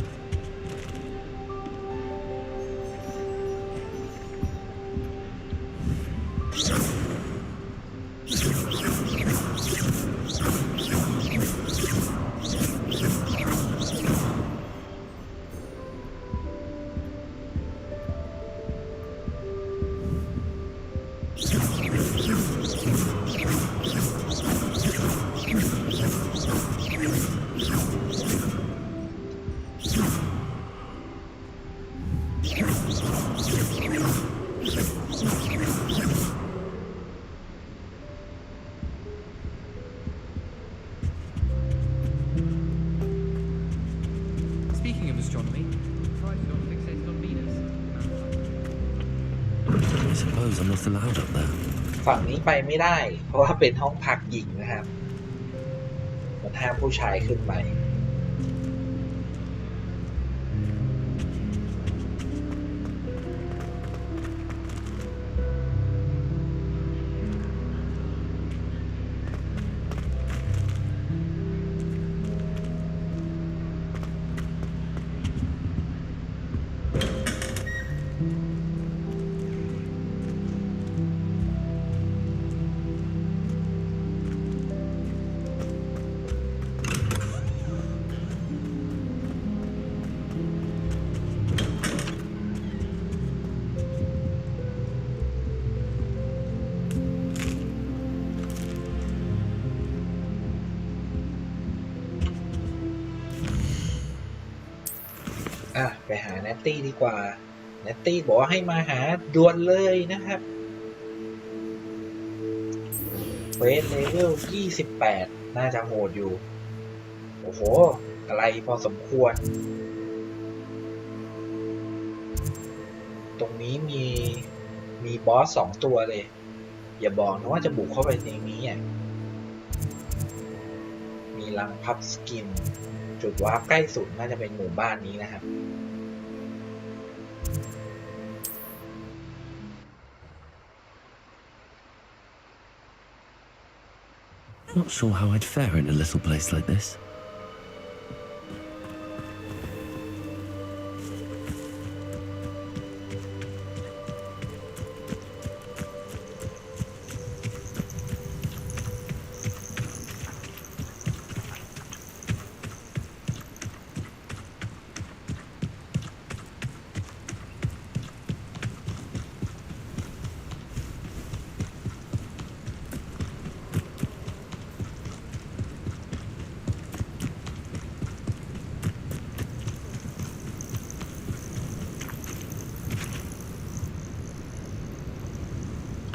Astronomy. Surprised you're not fixated on Venus. I suppose I'm not allowed up there. ฝั่งนี้ไปไม่ได้เพราะว่าเป็นห้องพักหญิงนะครับมันห้ามผู้ชายขึ้นไปไปหาเนตตี้ดีกว่าเนตตี้บอกว่าให้มาหาด่วนเลยนะครับเควสเลเวล28น่าจะโหดอยู่โอ้โหอะไรพอสมควรตรงนี้มีบอส2ตัวเลยอย่าบอกนะว่าจะบุกเข้าไปในนี้อ่ะมีลังพับสกินจุดวาร์ปใกล้สุดน่าจะเป็นหมู่บ้านนี้นะครับ Not sure how I'd fare in a little place like this.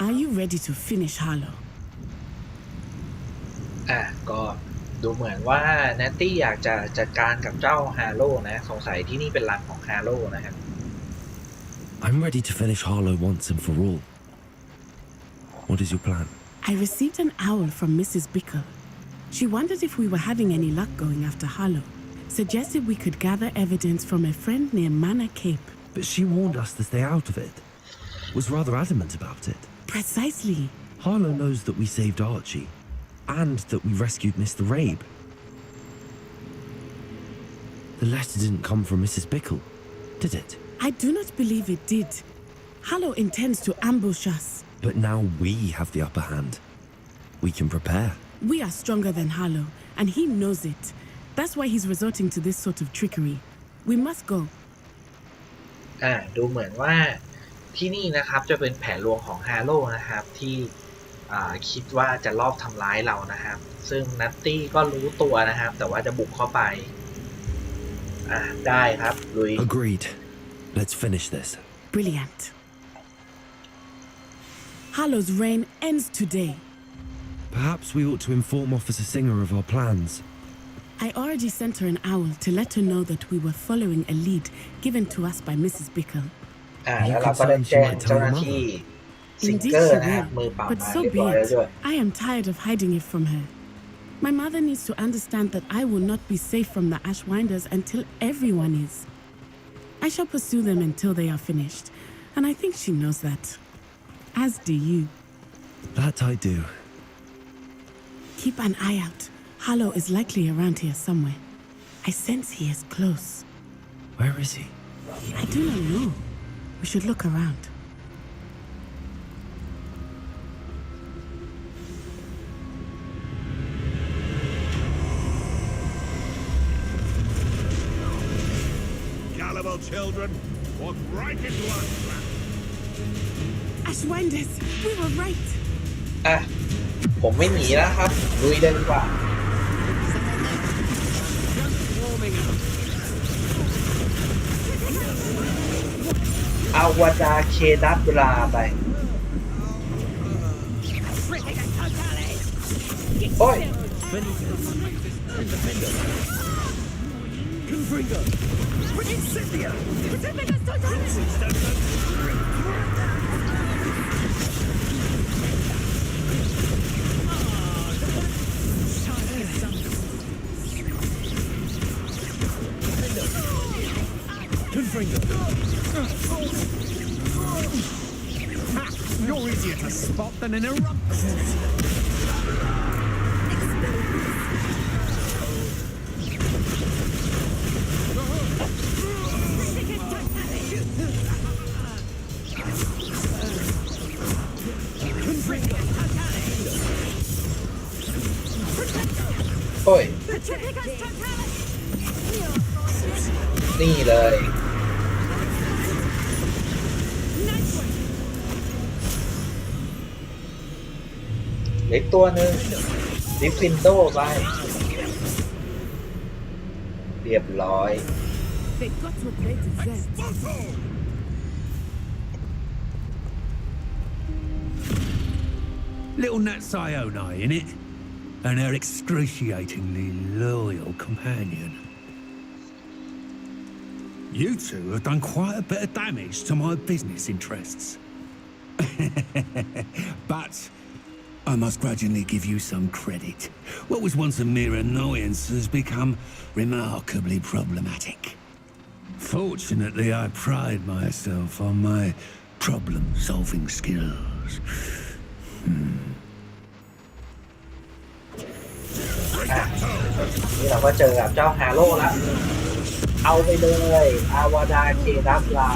Are you ready to finish Harlow? ก็ดูเหมือนว่าแนตตี้อยากจะจัดการกับเจ้าฮาโลนะสงสัยที่นี่เป็นรังของฮาโลนะครับ I'm ready to finish Harlow once and for all. What is your plan? I received an owl from Mrs. Bickle. She wondered if we were having any luck going after Harlow. Suggested we could gather evidence from a friend near Manor Cape. But she warned us to stay out of it. Was rather adamant about it. Precisely. Harlow knows that we saved Archie, and that we rescued Mr. Rabe. The letter didn't come from Mrs. Bickle, did it? I do not believe it did. Harlow intends to ambush us. But now we have the upper hand. We can prepare. We are stronger than Harlow, and he knows it. That's why he's resorting to this sort of trickery. We must go. ดูเหมือนว่าที่นี่นะครับจะเป็นแผนลวงของฮาโลนะครับที่คิดว่าจะลอบทำร้ายเรานะครับซึ่งนัตตี้ก็รู้ตัวนะครับแต่ว่าจะบุกเข้าไปได้ครับลุย Agreed. Let's finish this. Brilliant. Harlow's reign ends today. Perhaps we ought to inform Officer Singer of our plans. I already sent her an owl to let her know that we were following a lead given to us by Mrs. Bickle. แล้วเราก็ได้แจ้งเจ้าหน้าที่ซิงเกอร์นะครับมือเปล่า But มา so เรียบ be ร้อยแล้วด้วย it. I am tired of hiding it from her. My mother needs to understand that I will not be safe from the Ashwinders until everyone is. I shall pursue them until they are finished, and I think she knows that. As do you. That I do. Keep an eye out. Harlow is likely around here somewhere. I sense he is close. Where is he? I do not know. We should look around. Gullible children, walk right into our trap. Ashwinders, we were right. ผมไม่หนีแล้วครับลุยเลยดีกว่าเอาวาดาเคดับราไปโอ้ยYou're easier to spot than an eruption. Ôi. นี่เลยเล็กตัวหนึ่งดิฟฟินโดไปเรียบร้อย They got to a great extent. Little Nat Sione, innit? And her excruciatingly loyal companion. You two have done quite a bit of damage to my business interests. But I must grudgingly give you some credit. What was once a mere annoyance has become remarkably problematic. Fortunately, I pride myself on my problem-solving skills. นี่เราก็เจอกับเจ้าฮาโร่แล้วเอาไปเลยอาวาดาเคดับลา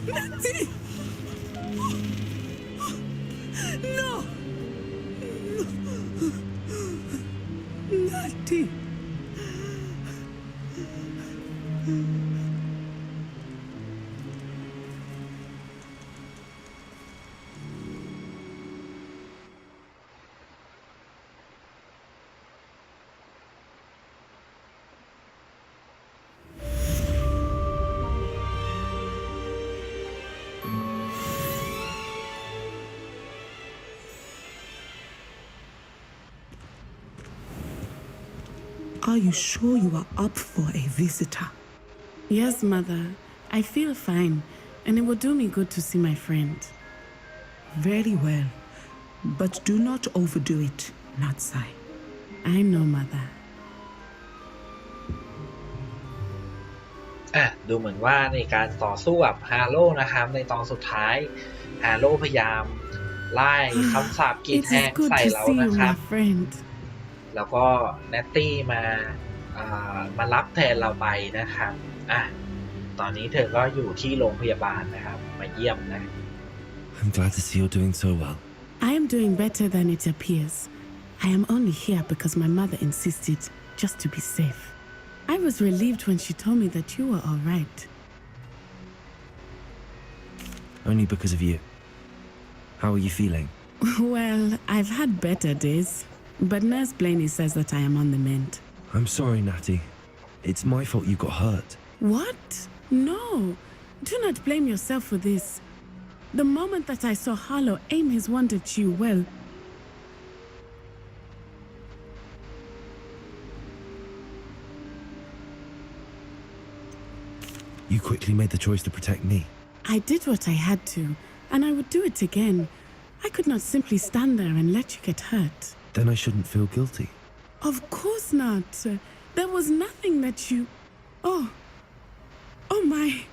Natty! No! Natty! Are you sure you are up for a visitor? Yes, Mother. I feel fine, and it will do me good to see my friend. Very well. But do not overdo it, Natsai. I know, Mother. ดูเหมือนว่าในการต่อสู้กับฮาโร่นะครับในตอนสุดท้ายฮาโร่พยายามไล่คำสาปกรีดแทงใส่เรานะครับแล้วก็เนตตี้มารับแทนเราไปนะครับตอนนี้เธอก็อยู่ที่โรงพยาบาลนะครับมาเยี่ยมนะ I'm glad to see you're doing so well. I am doing better than it appears. I am only here because my mother insisted, just to be safe. I was relieved when she told me that you were all right. Only because of you. How are you feeling? Well, I've had better days, but Nurse Blaney says that I am on the mend. I'm sorry, Natty. It's my fault you got hurt. What? No. Do not blame yourself for this. The moment that I saw Harlow aim his wand at you, well, You quickly made the choice to protect me. I did what I had to, and I would do it again. I could not simply stand there and let you get hurt. Then I shouldn't feel guilty. Of course not. There was nothing that you... Oh my...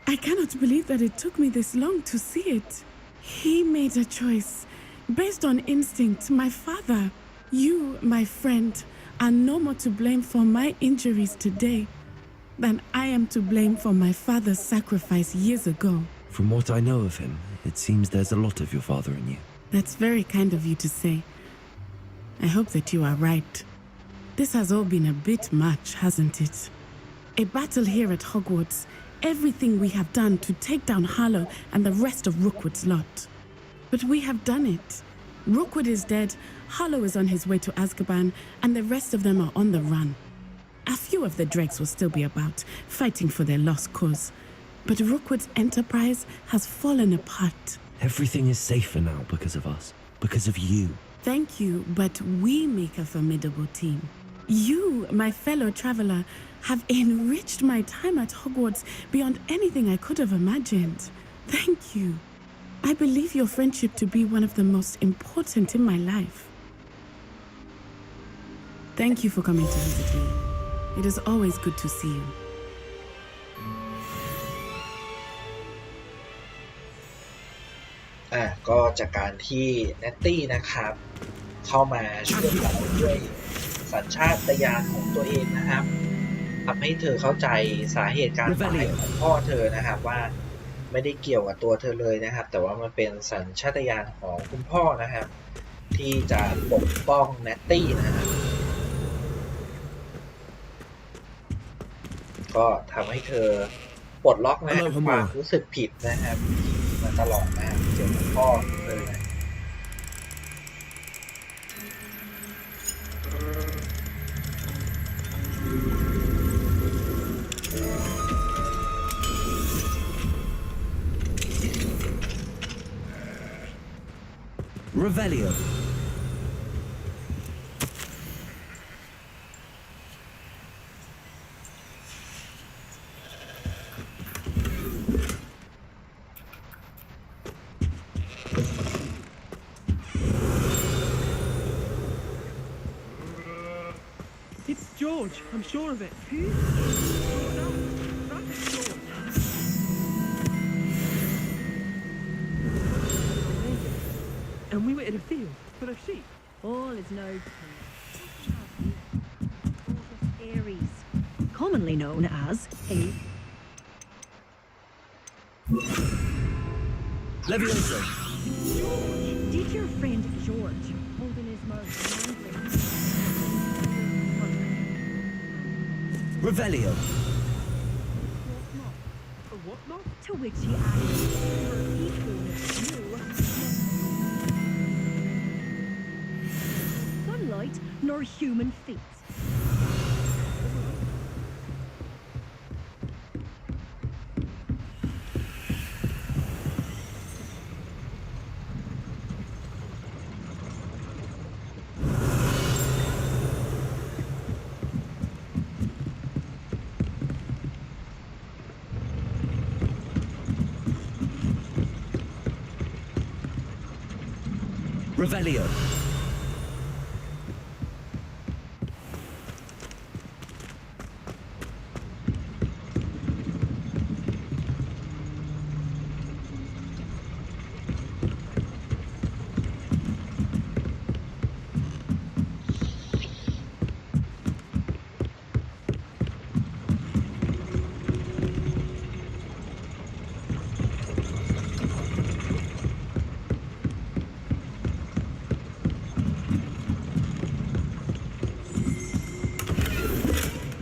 I cannot believe that it took me this long to see it. He made a choice. Based on instinct, my father, you, my friend, are no more to blame for my injuries today than I am to blame for my father's sacrifice years ago. From what I know of him, it seems there's a lot of your father in you. That's very kind of you to say. I hope that you are right. This has all been a bit much, hasn't it? A battle here at Hogwarts, everything we have done to take down Harlow and the rest of Rookwood's lot. But we have done it. Rookwood is dead, Harlow is on his way to Azkaban, and the rest of them are on the run. A few of the dregs will still be about, fighting for their lost cause. But Rookwood's enterprise has fallen apart. Everything is safer now because of us. Because of you. Thank you, but we make a formidable team. You, my fellow traveler, have enriched my time at Hogwarts beyond anything I could have imagined. Thank you. I believe your friendship to be one of the most important in my life. Thank you for coming to visit me. It is always good to see you. ก็จากการที่เนตตี้นะครับเข้ามาช่วยเราด้วยสัญชาตญาณของตัวเองนะครับทำให้เธอเข้าใจสาเหตุการตายของพ่อเธอนะครับว่าไม่ได้เกี่ยวกับตัวเธอเลยนะครับแต่ว่ามันเป็นสัญชาตญาณของคุณพ่อนะครับที่จะปกป้องเนตตี้นะครับก็ทำให้เธอปลดล็อกนะครับความรู้สึกผิดนะครับมาตลอดนะครับเกี่ยวกับพ่อเลยนะ Revelio. It's George, I'm sure of it. Who? No, that's George. And we were in a field, for a sheep. All is no Aries, commonly known as a Leviosa! George. Did your friend George hold in his mouth Revelio! what not? To which he added, "For equal you, sunlight nor human feet." Revelio!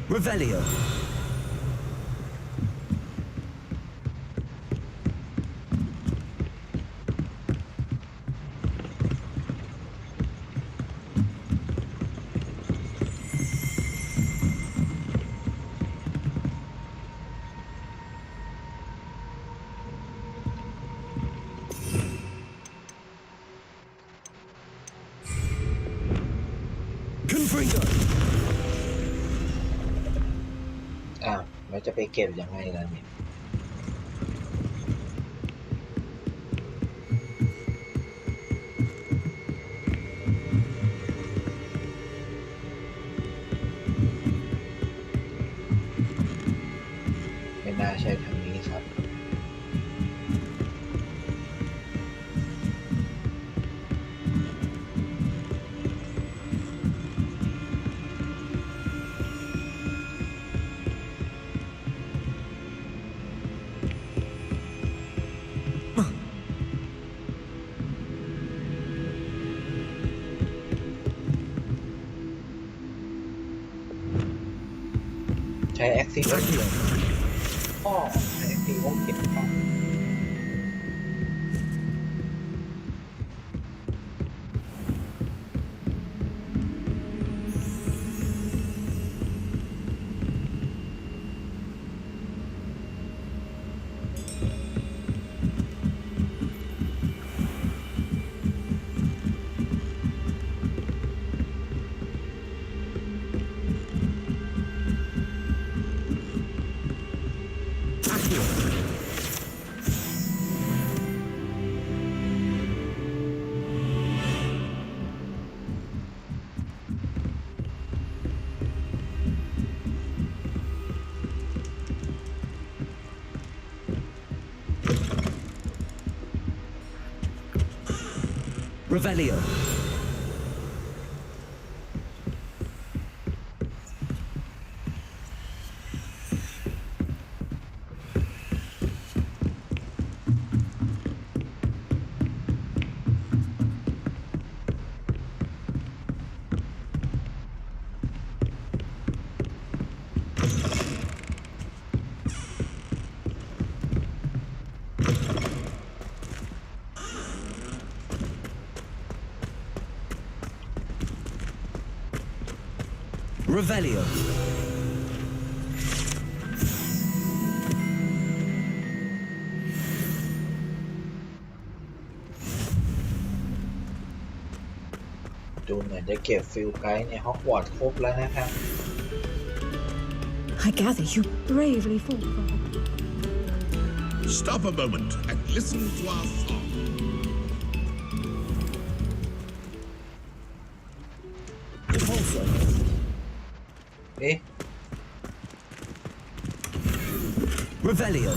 Revelio! Confringo! แล้วจะไปเก็บยังไงล่ะเนี่ยไม่น่าใช่ทางนี้ครับ ใช้ Accident อ้อใช้ Accident เก็บครับ Revelio! Revelio! ดูเหมือนจะเก็บฟิลไกด์ในฮอกวอตส์ครบแล้วนะครับ I gather you bravely fought for her. Stop a moment and listen to our song. Impulso! เอ๊ะ Revelio!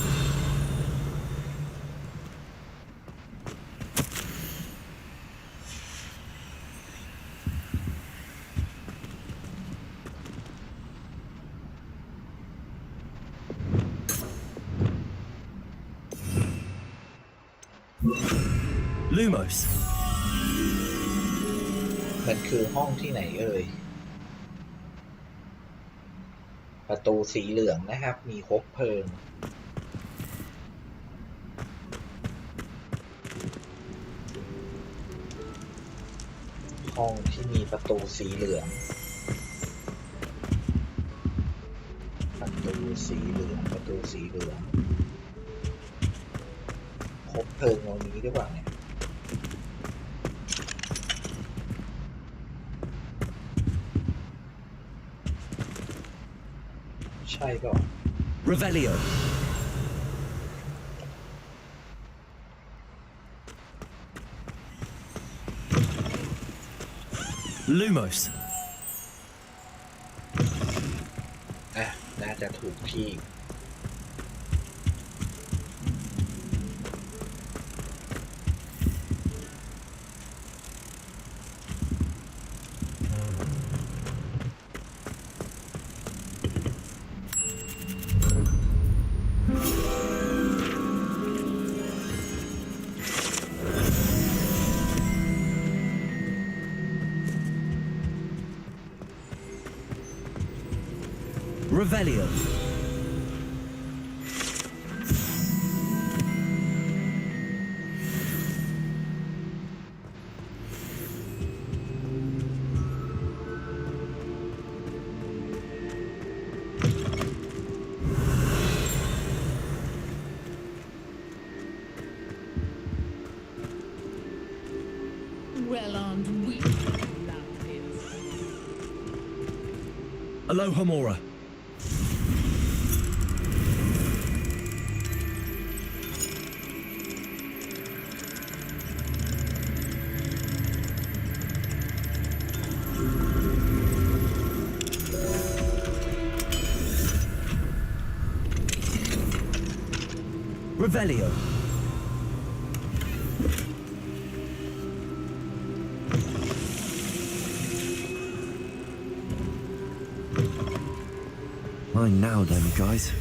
Lumos. มันคือห้องที่ไหนเอ่ยประตูสีเหลืองนะครับมีคบเพลิงห้องที่มีประตูสีเหลืองประตูสีเหลืองประตูสีเหลืองคบเพลิงตรงนี้ด้วยป่ะเนี่ยใช่ป่ะ Revelio. Lumos. น่าจะถูกที่Revelio. Well armed we Aloha Mora. Revelio. Mine now then, guys.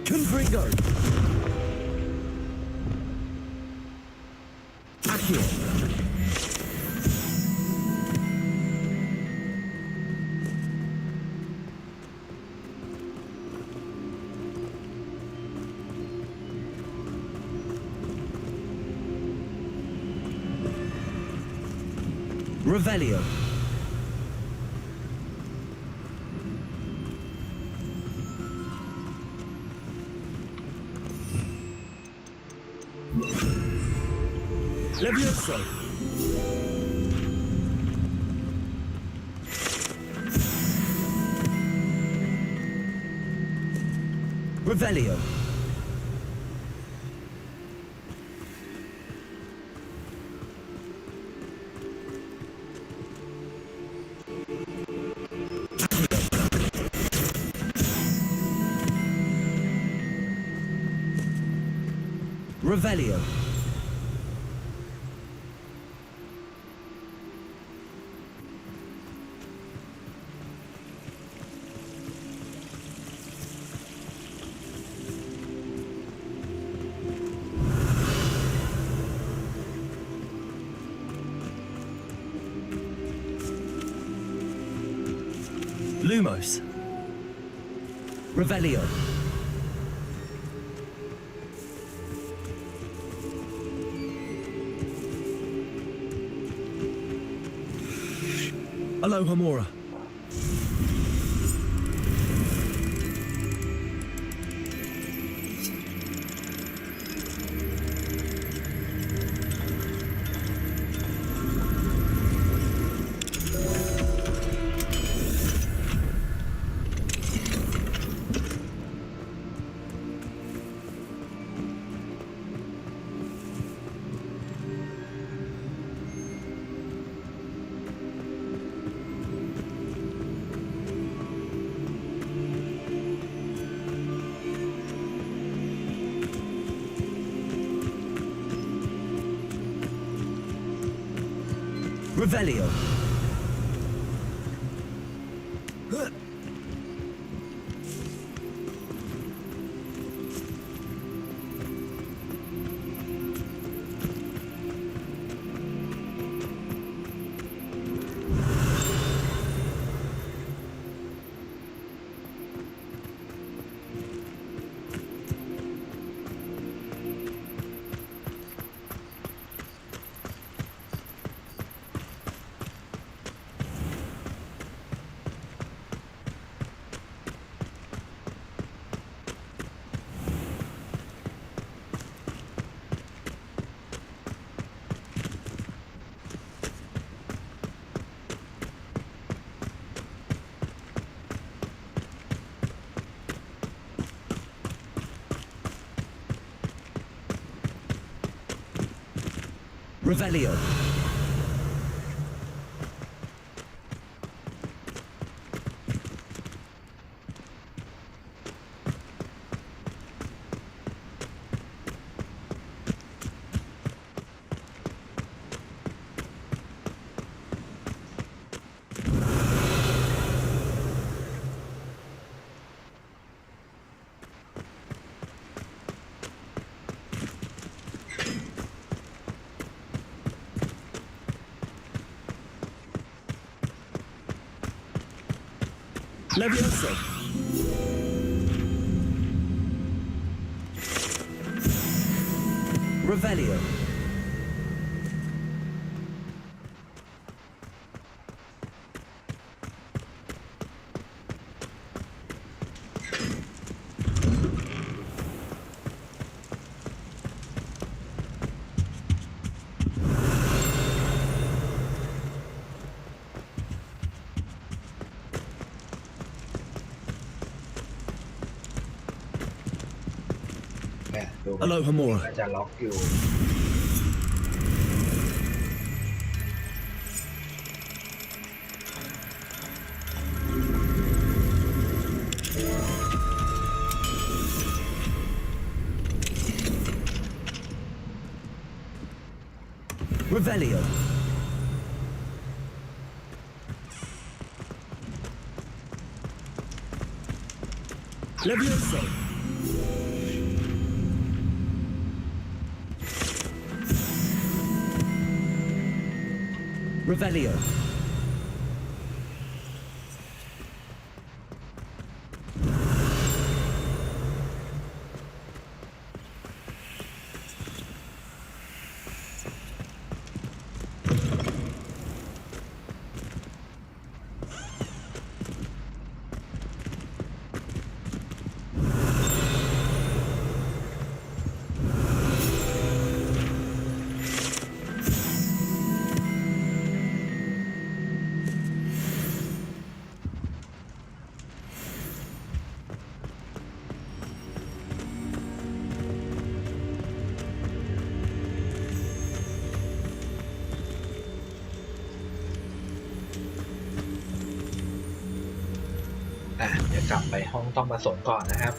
Confringo. Accio. Revelio. Levioso. Revelio. Revelio. Lumos. Revelio. Aloha Mora. Revelio. Revelio. Levioso. Revelio. Hello, Hamura. จะล็อกอยู่ Revelio. Levioso. Revelio.เดี๋ยวกลับไปห้องต้องผสมก่อนนะครับ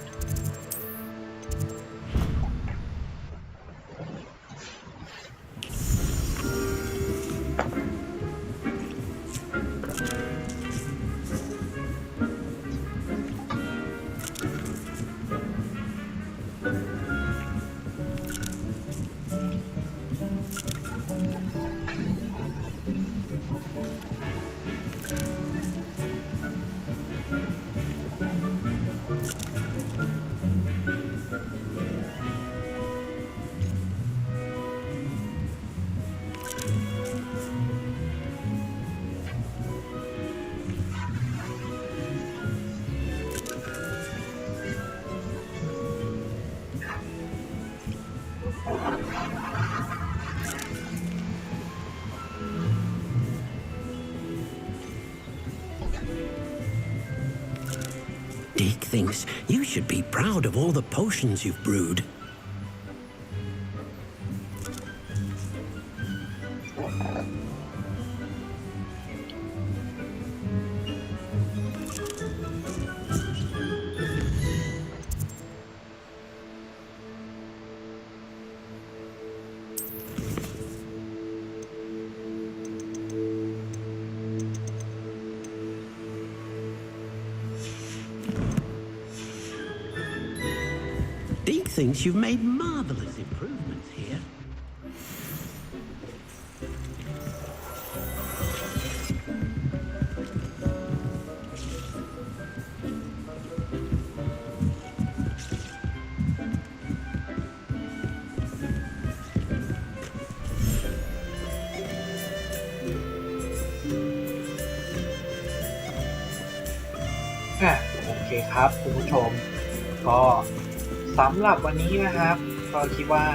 Dick thinks you should be proud of all the potions you've brewed. thinks you've made marvelous improvements here.อ่ะโอเคครับคุณผู้ชมก็สำหรับวันนี้นะครับก็คิดว่า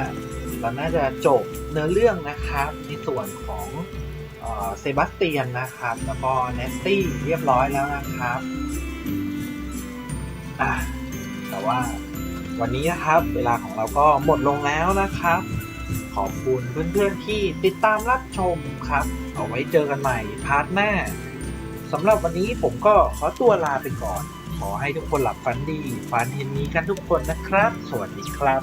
เราน่าจะจบเนื้อเรื่องนะครับในส่วนของเซบาสเตียนนะครับแล้วก็เนสตี้เรียบร้อยแล้วนะครับแต่ว่าวันนี้นะครับเวลาของเราก็หมดลงแล้วนะครับขอบคุณเพื่อนๆที่ติดตามรับชมครับเอาไว้เจอกันใหม่พาร์ทหน้าสำหรับวันนี้ผมก็ขอตัวลาไปก่อนขอให้ทุกคนหลับฝันดีฝันเห็นนี้กันทุกคนนะครับสวัสดีครับ